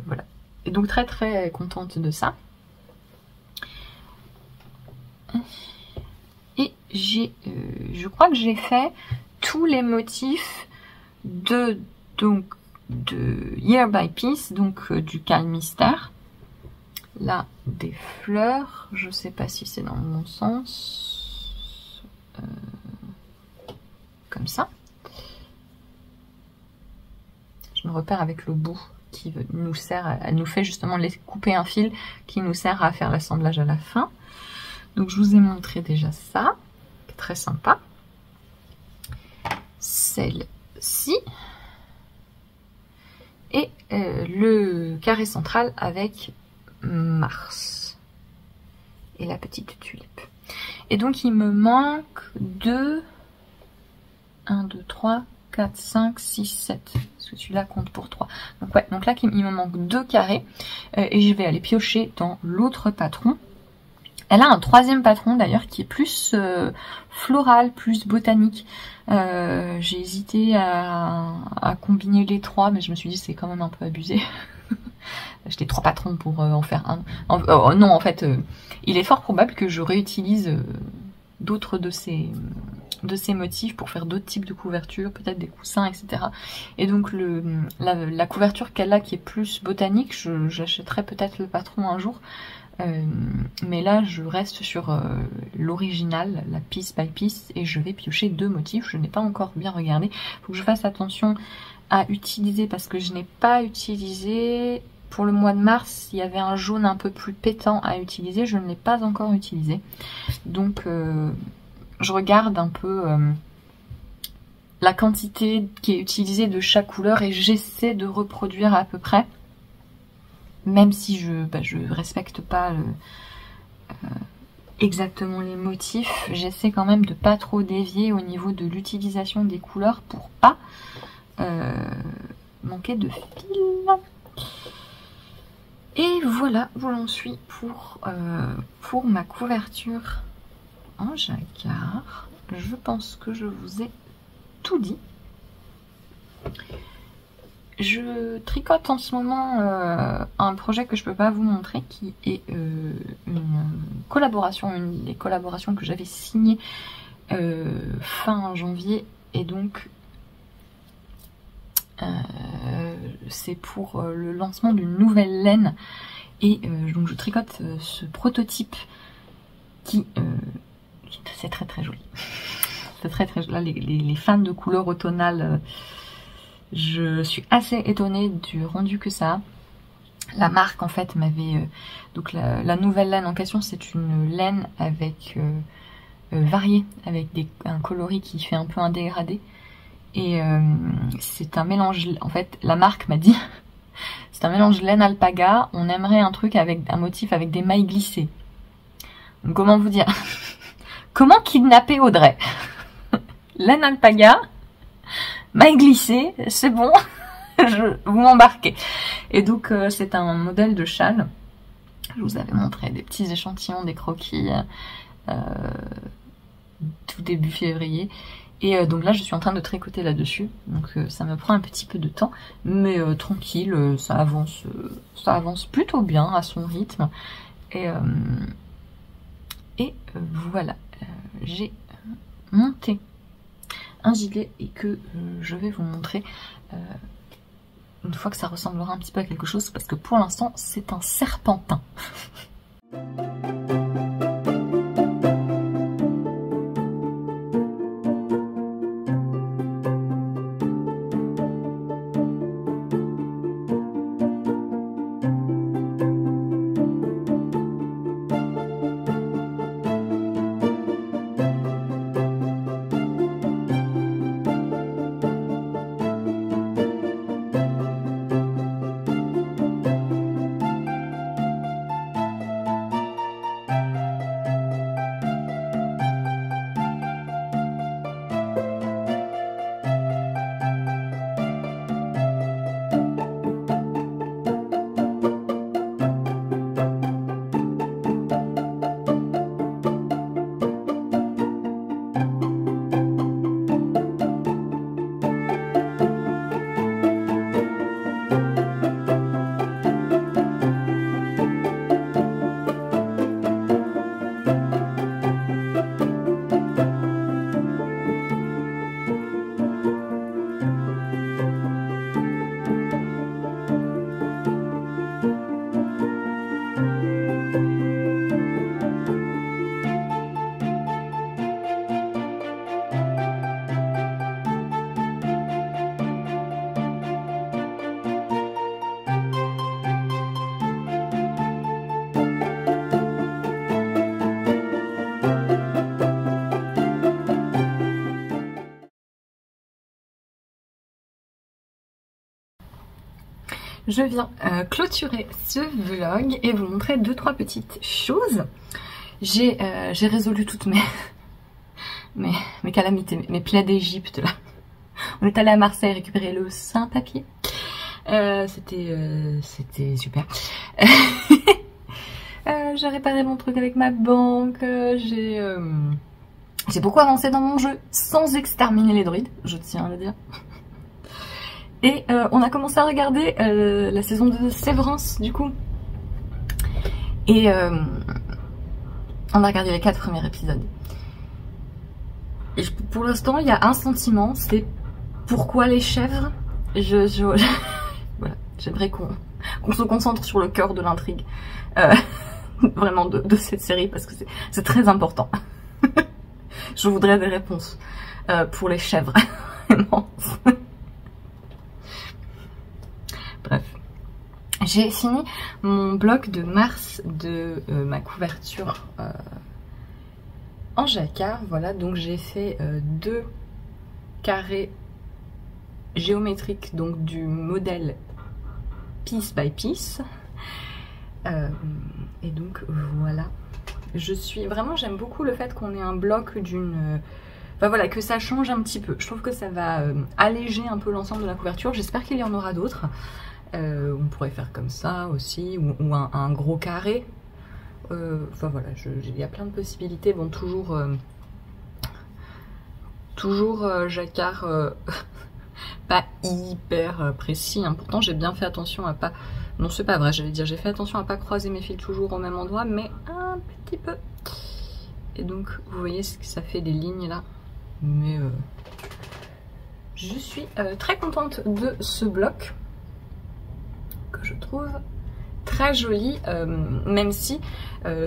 Voilà. Et donc très très contente de ça. Et je crois que j'ai fait tous les motifs de Year by Piece, donc du Calmister. Là, des fleurs. Je sais pas si c'est dans le bon sens. Comme ça. Je me repère avec le bout qui nous sert, elle nous fait justement couper un fil qui nous sert à faire l'assemblage à la fin. Donc je vous ai montré déjà ça, très sympa. Celle-ci et le carré central avec Mars et la petite tulipe. Et donc il me manque 1, 2, 3, 4, 5, 6, 7. Parce que celui-là compte pour 3. Donc ouais, donc là il me manque 2 carrés. Et je vais aller piocher dans l'autre patron. Elle a un 3e patron d'ailleurs qui est plus floral, plus botanique. J'ai hésité à combiner les 3, mais je me suis dit c'est quand même un peu abusé. J'ai 3 patrons pour en faire un. Non, en fait, il est fort probable que je réutilise d'autres de ces motifs pour faire d'autres types de couvertures, peut-être des coussins, etc. Et donc la couverture qu'elle a qui est plus botanique, j'achèterai peut-être le patron un jour. Mais là je reste sur l'original, la piece by piece, et je vais piocher 2 motifs. Je n'ai pas encore bien regardé, faut que je fasse attention à utiliser, parce que je n'ai pas utilisé pour le mois de mars. Il y avait un jaune un peu plus pétant à utiliser, je ne l'ai pas encore utilisé, donc je regarde un peu la quantité qui est utilisée de chaque couleur et j'essaie de reproduire à peu près, même si je respecte pas exactement les motifs. J'essaie quand même de pas trop dévier au niveau de l'utilisation des couleurs pour pas manquer de fil. Et voilà où j'en suis pour ma couverture en jacquard. Je pense que je vous ai tout dit. Je tricote en ce moment un projet que je peux pas vous montrer, qui est une collaboration, une des collaborations que j'avais signées fin janvier, et donc c'est pour le lancement d'une nouvelle laine, et donc je tricote ce prototype qui c'est très très joli. C'est très très joli. Là, les fans de couleurs automnales, je suis assez étonnée du rendu que ça a. La marque en fait m'avait donc la nouvelle laine en question, c'est une laine avec variée, avec un coloris qui fait un peu un dégradé, et c'est un mélange. En fait, la marque m'a dit c'est un mélange laine alpaga, on aimerait un truc avec un motif avec des mailles glissées. Donc, comment vous dire, comment kidnapper Audrey? Laine alpaga, mailles glissées, c'est bon. Vous m'embarquez. Et donc c'est un modèle de châle. Je vous avais montré des petits échantillons, des croquis tout début février. Et donc là je suis en train de tricoter là-dessus. Donc ça me prend un petit peu de temps, mais tranquille, ça avance plutôt bien à son rythme. Et voilà, j'ai monté un gilet et que je vais vous montrer une fois que ça ressemblera un petit peu à quelque chose, parce que pour l'instant c'est un serpentin. Je viens clôturer ce vlog et vous montrer 2-3 petites choses. J'ai résolu toutes mes calamités, mes plaies d'Égypte là. On est allé à Marseille récupérer le Saint-Papier. C'était super. J'ai réparé mon truc avec ma banque. J'ai beaucoup avancé dans mon jeu sans exterminer les druides, je tiens à le dire. Et on a commencé à regarder la saison de Sévrance du coup. Et on a regardé les 4 premiers épisodes. Et pour l'instant, il y a un sentiment, c'est pourquoi les chèvres. Voilà, j'aimerais qu'on se concentre sur le cœur de l'intrigue. vraiment de cette série parce que c'est très important. Je voudrais des réponses pour les chèvres. Bref. J'ai fini mon bloc de mars de ma couverture en jacquard. Voilà, donc j'ai fait 2 carrés géométriques, donc du modèle piece by piece. Et donc voilà. J'aime beaucoup le fait qu'on ait un bloc d'une... Enfin voilà, que ça change un petit peu. Je trouve que ça va alléger un peu l'ensemble de la couverture. J'espère qu'il y en aura d'autres. On pourrait faire comme ça aussi, ou un gros carré. Enfin voilà, il y a plein de possibilités. Bon, toujours jacquard pas hyper précis. Hein. Pourtant, j'ai bien fait attention à pas... Non, c'est pas vrai, j'allais dire, j'ai fait attention à pas croiser mes fils toujours au même endroit, mais un petit peu. Et donc, vous voyez ce que ça fait des lignes là. Mais je suis très contente de ce bloc, que je trouve très joli, même si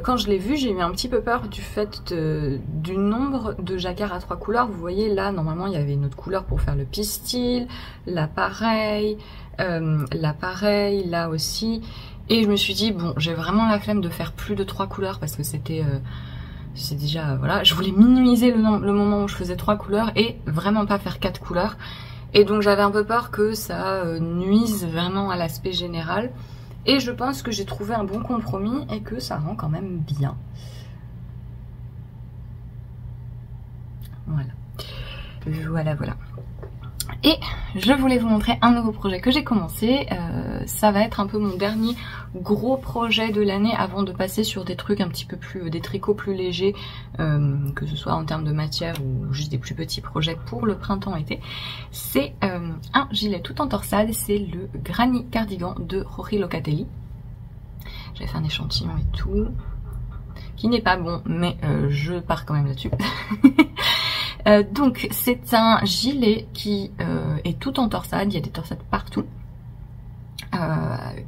quand je l'ai vu, j'ai eu un petit peu peur du fait du nombre de jacquard à 3 couleurs. Vous voyez là, normalement il y avait une autre couleur pour faire le pistil, là pareil, là aussi, et je me suis dit bon, j'ai vraiment la flemme de faire plus de 3 couleurs parce que c'était déjà, voilà, je voulais minimiser le moment où je faisais 3 couleurs et vraiment pas faire 4 couleurs, et donc j'avais un peu peur que ça nuise vraiment à l'aspect général. Et je pense que j'ai trouvé un bon compromis et que ça rend quand même bien. Voilà. Voilà. Et je voulais vous montrer un nouveau projet que j'ai commencé. Ça va être un peu mon dernier gros projet de l'année avant de passer sur des trucs un petit peu plus, des tricots plus légers, que ce soit en termes de matière ou juste des plus petits projets pour le printemps-été. C'est un gilet tout en torsade, c'est le Granny Cardigan de Rory Locatelli. J'ai fait un échantillon et tout, qui n'est pas bon, mais je pars quand même là-dessus. Donc c'est un gilet qui est tout en torsade, il y a des torsades partout,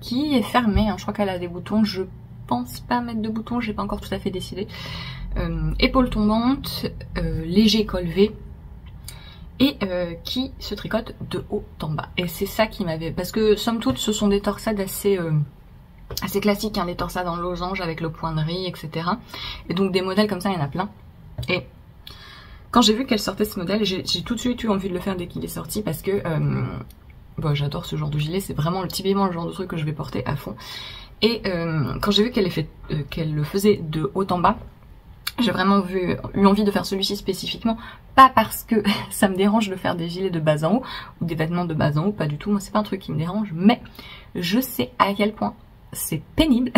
qui est fermé, hein. Je crois qu'elle a des boutons, je pense pas mettre de boutons, j'ai pas encore tout à fait décidé. Épaules tombantes, léger col V, et qui se tricote de haut en bas. Et c'est ça qui m'avait... Parce que somme toute ce sont des torsades assez classiques, hein, les torsades en losange avec le point de riz, etc. Et donc des modèles comme ça, il y en a plein. Et quand j'ai vu qu'elle sortait ce modèle, j'ai tout de suite eu envie de le faire dès qu'il est sorti parce que bon, j'adore ce genre de gilet, c'est vraiment typiquement le genre de truc que je vais porter à fond. Et quand j'ai vu qu'elle le faisait de haut en bas, j'ai vraiment eu envie de faire celui-ci spécifiquement, pas parce que ça me dérange de faire des gilets de bas en haut ou des vêtements de bas en haut, pas du tout, moi c'est pas un truc qui me dérange, mais je sais à quel point c'est pénible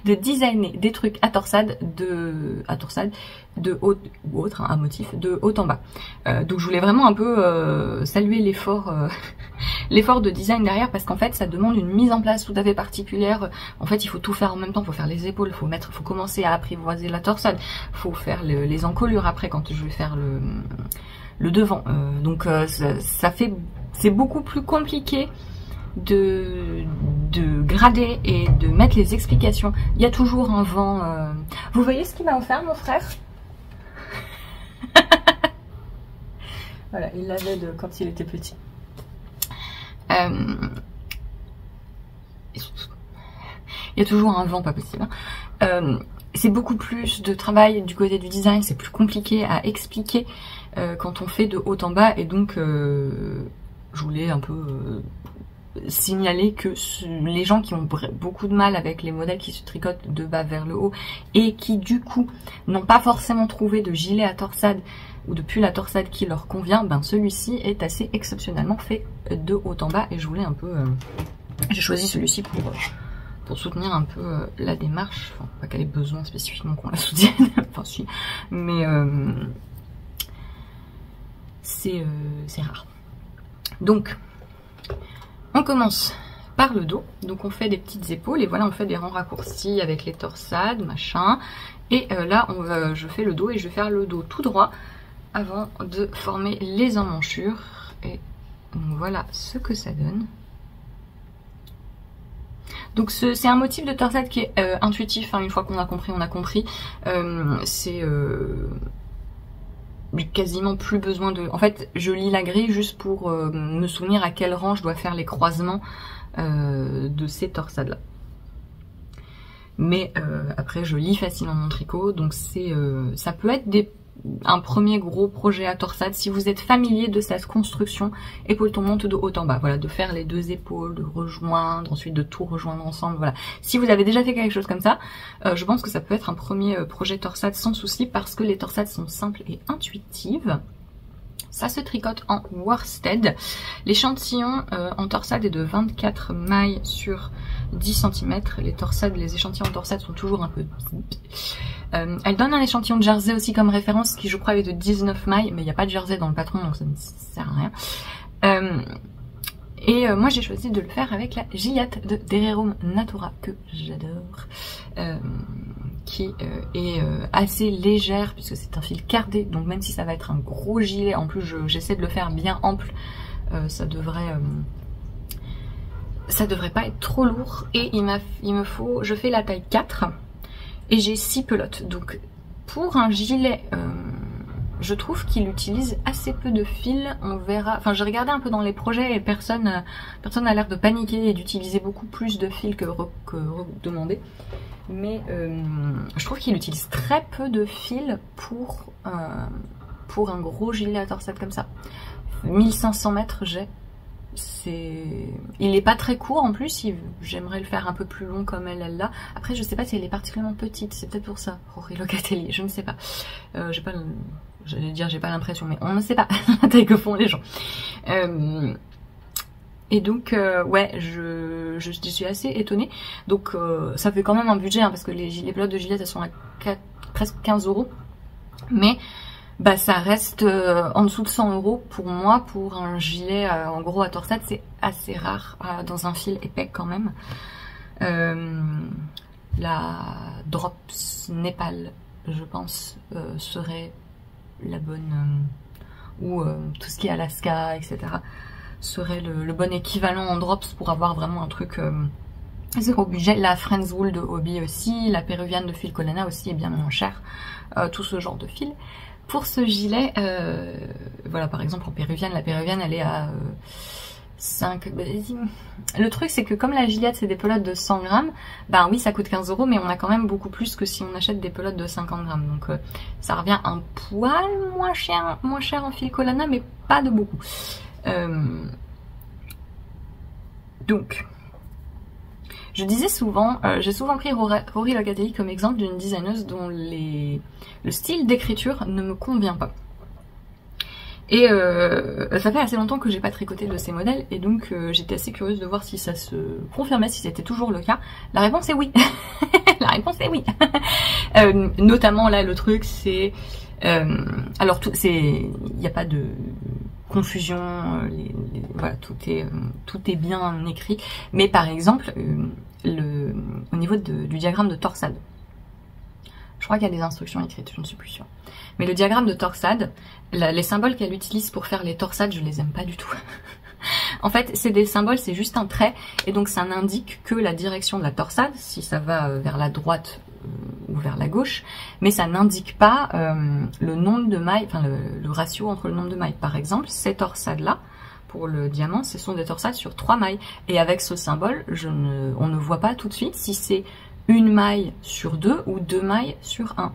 de designer des trucs à torsade de haut ou autre, hein, un motif de haut en bas. Donc je voulais vraiment un peu saluer l'effort de design derrière, parce qu'en fait ça demande une mise en place tout à fait particulière. En fait il faut tout faire en même temps, il faut faire les épaules, il faut commencer à apprivoiser la torsade, il faut faire les encolures après quand je vais faire le devant. Donc c'est beaucoup plus compliqué de grader et de mettre les explications. Il y a toujours un vent. Vous voyez ce qu'il m'a offert mon frère? Voilà, il l'avait quand il était petit. Il y a toujours un vent, pas possible. Hein. C'est beaucoup plus de travail du côté du design, c'est plus compliqué à expliquer quand on fait de haut en bas, et donc je voulais un peu signaler que les gens qui ont beaucoup de mal avec les modèles qui se tricotent de bas vers le haut et qui du coup n'ont pas forcément trouvé de gilet à torsade ou de pull à torsade qui leur convient, ben celui-ci est assez exceptionnellement fait de haut en bas, et je voulais un peu j'ai choisi celui-ci pour soutenir un peu la démarche, enfin pas qu'elle ait besoin spécifiquement qu'on la soutienne, enfin si, mais c'est rare. Donc on commence par le dos, donc on fait des petites épaules, et voilà on fait des rangs raccourcis avec les torsades, machin, et là je fais le dos, et je vais faire le dos tout droit avant de former les emmanchures, et donc voilà ce que ça donne. Donc c'est un motif de torsade qui est intuitif, hein, une fois qu'on a compris, on a compris. C'est quasiment plus besoin de... En fait, je lis la grille juste pour me souvenir à quel rang je dois faire les croisements de ces torsades-là. Mais après, je lis facilement mon tricot, donc ça peut être un premier gros projet à torsade si vous êtes familier de cette construction épaule-tombante de haut en bas, voilà, de faire les deux épaules, de rejoindre, ensuite de tout rejoindre ensemble, voilà. Si vous avez déjà fait quelque chose comme ça, je pense que ça peut être un premier projet torsade sans souci parce que les torsades sont simples et intuitives. Ça se tricote en worsted. L'échantillon en torsade est de 24 mailles sur 10 cm. Les échantillons en torsade sont toujours un peu... elle donne un échantillon de jersey aussi comme référence qui je crois est de 19 mailles, mais il n'y a pas de jersey dans le patron donc ça ne sert à rien. Moi j'ai choisi de le faire avec la Gilliatt de Dererum Natura que j'adore, qui est assez légère puisque c'est un fil cardé, donc même si ça va être un gros gilet, en plus j'essaie de le faire bien ample, ça devrait pas être trop lourd. Et je fais la taille 4 et j'ai 6 pelotes, donc pour un gilet je trouve qu'il utilise assez peu de fils. On verra, enfin j'ai regardé un peu dans les projets et personne n'a l'air de paniquer et d'utiliser beaucoup plus de fils que demandé. Mais je trouve qu'il utilise très peu de fils pour un gros gilet à torsade comme ça. 1500 mètres j'ai. Il est pas très court en plus, j'aimerais le faire un peu plus long comme elle l'a. Après je sais pas si elle est particulièrement petite, c'est peut-être pour ça. Rory Locatelli, je ne sais pas. J'allais dire j'ai pas l'impression, mais on ne sait pas la taille que font les gens. Et donc ouais, je suis assez étonnée. Donc ça fait quand même un budget, hein, parce que les pelotes de Gilliatt elles sont à presque 15 €. Mais bah ça reste en dessous de 100 € pour moi, pour un gilet en gros à torsade, c'est assez rare dans un fil épais quand même. La Drops Népal, je pense, serait la bonne, ou tout ce qui est Alaska, etc. serait le bon équivalent en drops pour avoir vraiment un truc zéro budget. La Friends Wool de Hobby aussi, la péruvienne de Phil Colonna aussi est bien moins chère, tout ce genre de fil. Pour ce gilet, voilà, par exemple en péruvienne, la péruvienne elle est à 5... Le truc c'est que comme la Gilliatt c'est des pelotes de 100 grammes, ben oui ça coûte 15 €, mais on a quand même beaucoup plus que si on achète des pelotes de 50 grammes. Donc ça revient un poil moins cher en Phil Colonna, mais pas de beaucoup. Donc, je disais souvent, j'ai souvent pris Rory Locatelli comme exemple d'une designeuse dont le style d'écriture ne me convient pas. Et ça fait assez longtemps que j'ai pas tricoté de ces modèles, et donc j'étais assez curieuse de voir si ça se confirmait, si c'était toujours le cas. La réponse est oui. La réponse est oui. Notamment là, le truc c'est... alors il n'y a pas de confusion, voilà, tout est bien écrit, mais par exemple au niveau du diagramme de torsade, je crois qu'il y a des instructions écrites, je ne suis plus sûre, mais le diagramme de torsade, les symboles qu'elle utilise pour faire les torsades, je les aime pas du tout. En fait, c'est des symboles, c'est juste un trait, et donc ça n'indique que la direction de la torsade, si ça va vers la droite ou vers la gauche, mais ça n'indique pas le nombre de mailles, enfin le ratio entre le nombre de mailles. Par exemple, ces torsades-là, pour le diamant, ce sont des torsades sur 3 mailles, et avec ce symbole, on ne voit pas tout de suite si c'est une maille sur 2 ou 2 mailles sur 1.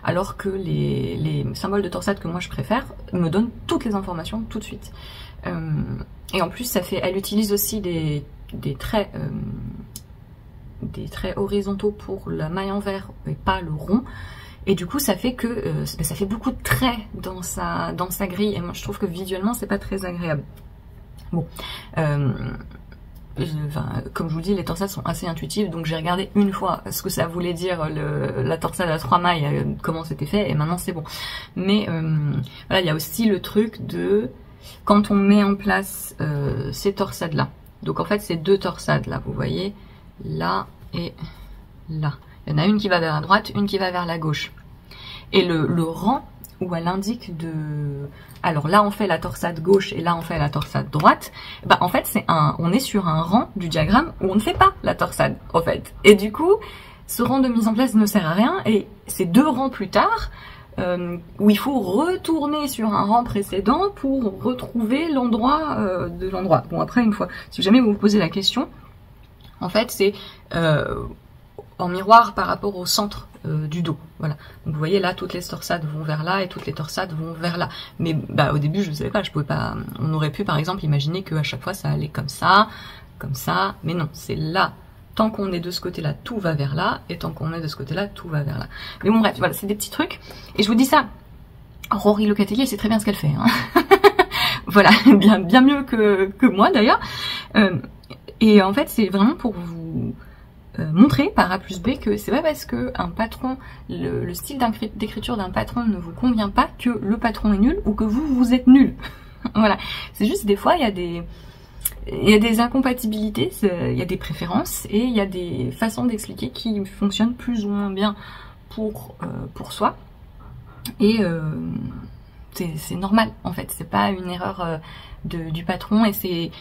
Alors que les symboles de torsade que moi je préfère me donnent toutes les informations tout de suite. Et en plus, elle utilise aussi des traits horizontaux pour la maille en vert et pas le rond, et du coup ça fait que ça fait beaucoup de traits dans sa grille, et moi je trouve que visuellement c'est pas très agréable. Bon, comme je vous dis, les torsades sont assez intuitives, donc j'ai regardé une fois ce que ça voulait dire la torsade à 3 mailles, comment c'était fait, et maintenant c'est bon. Mais voilà, il y a aussi le truc de quand on met en place ces torsades là, donc en fait c'est 2 torsades là, vous voyez, là et là. Il y en a une qui va vers la droite, une qui va vers la gauche. Et le rang où elle indique de... Alors là on fait la torsade gauche et là on fait la torsade droite, bah en fait on est sur un rang du diagramme où on ne fait pas la torsade en fait. Et du coup, ce rang de mise en place ne sert à rien et c'est 2 rangs plus tard où il faut retourner sur un rang précédent pour retrouver l'endroit de l'endroit. Bon après une fois, si jamais vous vous posez la question, en fait c'est en miroir par rapport au centre du dos, voilà. Donc vous voyez là, toutes les torsades vont vers là et toutes les torsades vont vers là. Mais bah au début je ne savais pas, je pouvais pas. On aurait pu par exemple imaginer qu'à chaque fois ça allait comme ça, mais non, c'est là. Tant qu'on est de ce côté-là, tout va vers là, et tant qu'on est de ce côté-là, tout va vers là. Mais bon bref, voilà, c'est des petits trucs. Et je vous dis ça, Rory Locatelli, elle sait très bien ce qu'elle fait. Hein. Voilà, bien mieux que moi d'ailleurs. Et en fait, c'est vraiment pour vous montrer par A plus B que c'est pas parce que un patron, le style d'écriture d'un patron ne vous convient pas que le patron est nul ou que vous êtes nul. Voilà, c'est juste des fois il y a des incompatibilités, il y a des préférences et il y a des façons d'expliquer qui fonctionnent plus ou moins bien pour soi. Et c'est normal en fait, c'est pas une erreur du patron et c'est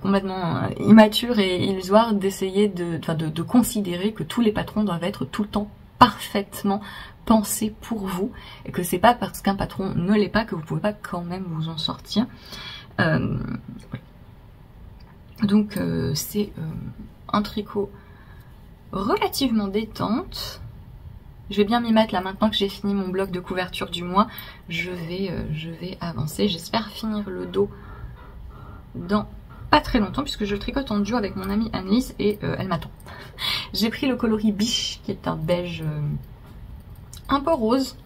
complètement immature et illusoire d'essayer de considérer que tous les patrons doivent être tout le temps parfaitement pensés pour vous et que c'est pas parce qu'un patron ne l'est pas que vous pouvez pas quand même vous en sortir. Donc c'est un tricot relativement détente. Je vais bien m'y mettre là maintenant que j'ai fini mon bloc de couverture du mois. Je vais avancer. J'espère finir le dos dans pas très longtemps puisque je le tricote en duo avec mon amie Annelise et elle m'attend. J'ai pris le coloris Biche qui est un beige un peu rose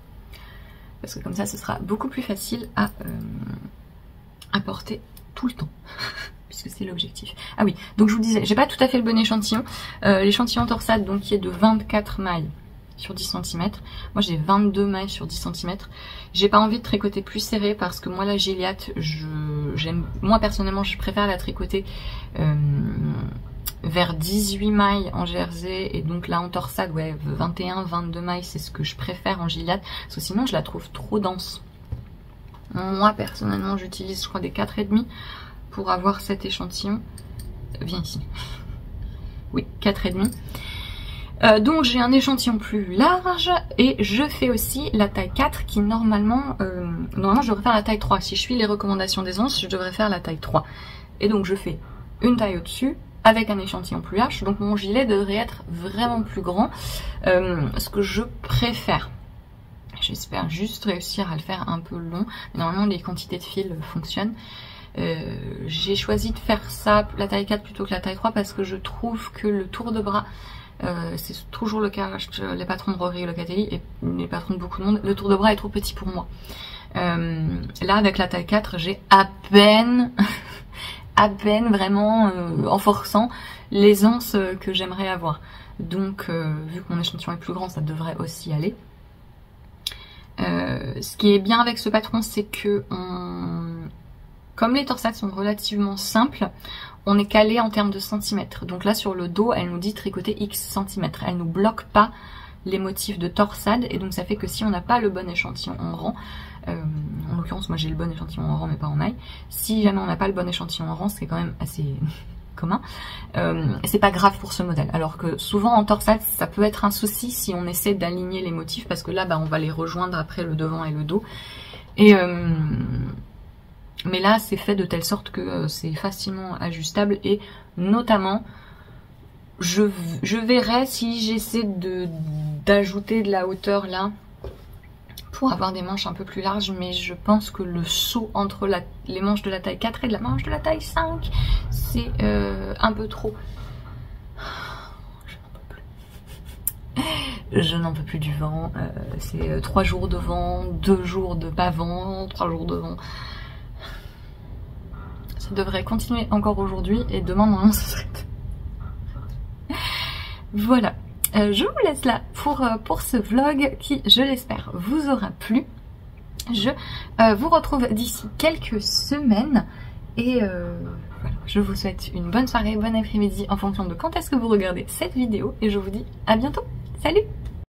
parce que comme ça ce sera beaucoup plus facile à porter tout le temps puisque c'est l'objectif. Ah oui, donc je vous disais, j'ai pas tout à fait le bon échantillon. L'échantillon torsade donc qui est de 24 mailles sur 10 cm. Moi j'ai 22 mailles sur 10 cm. J'ai pas envie de tricoter plus serré parce que moi la Gilliatt, moi personnellement je préfère la tricoter vers 18 mailles en jersey et donc là en torsade, ouais, 21-22 mailles c'est ce que je préfère en Gilliatt parce que sinon je la trouve trop dense. Moi personnellement j'utilise je crois des 4,5 pour avoir cet échantillon. Viens ici. Oui, 4,5. Donc j'ai un échantillon plus large et je fais aussi la taille 4 qui normalement je devrais faire la taille 3. Si je suis les recommandations des onces, je devrais faire la taille 3. Et donc je fais une taille au-dessus avec un échantillon plus large. Donc mon gilet devrait être vraiment plus grand. Ce que je préfère. J'espère juste réussir à le faire un peu long. Mais normalement les quantités de fil fonctionnent. J'ai choisi de faire ça, la taille 4 plutôt que la taille 3 parce que je trouve que le tour de bras, c'est toujours le cas chez les patrons de Rory Locatelli et les patrons de beaucoup de monde, le tour de bras est trop petit pour moi. Là avec la taille 4 j'ai à peine vraiment en forçant les anses que j'aimerais avoir. Donc vu que mon échantillon est plus grand ça devrait aussi aller. Ce qui est bien avec ce patron c'est que comme les torsades sont relativement simples, on est calé en termes de centimètres. Donc là sur le dos, elle nous dit tricoter X centimètres. Elle nous bloque pas les motifs de torsade et donc ça fait que si on n'a pas le bon échantillon en rang, en l'occurrence moi j'ai le bon échantillon en rang mais pas en maille, si jamais on n'a pas le bon échantillon en rang, c'est quand même assez commun, c'est pas grave pour ce modèle. Alors que souvent en torsade ça peut être un souci si on essaie d'aligner les motifs parce que là on va les rejoindre après le devant et le dos. Et mais là c'est fait de telle sorte que c'est facilement ajustable et notamment je verrai si j'essaie d'ajouter de la hauteur là pour avoir des manches un peu plus larges, mais je pense que le saut entre les manches de la taille 4 et de la manche de la taille 5 c'est un peu trop. Je n'en peux plus du vent, c'est 3 jours de vent, 2 jours de pas vent, 3 jours de vent. Ça devrait continuer encore aujourd'hui et demain normalement ce serait... Voilà, je vous laisse là pour ce vlog qui, je l'espère, vous aura plu. Je vous retrouve d'ici quelques semaines et voilà, je vous souhaite une bonne soirée, bon après-midi en fonction de quand est-ce que vous regardez cette vidéo et je vous dis à bientôt. Salut!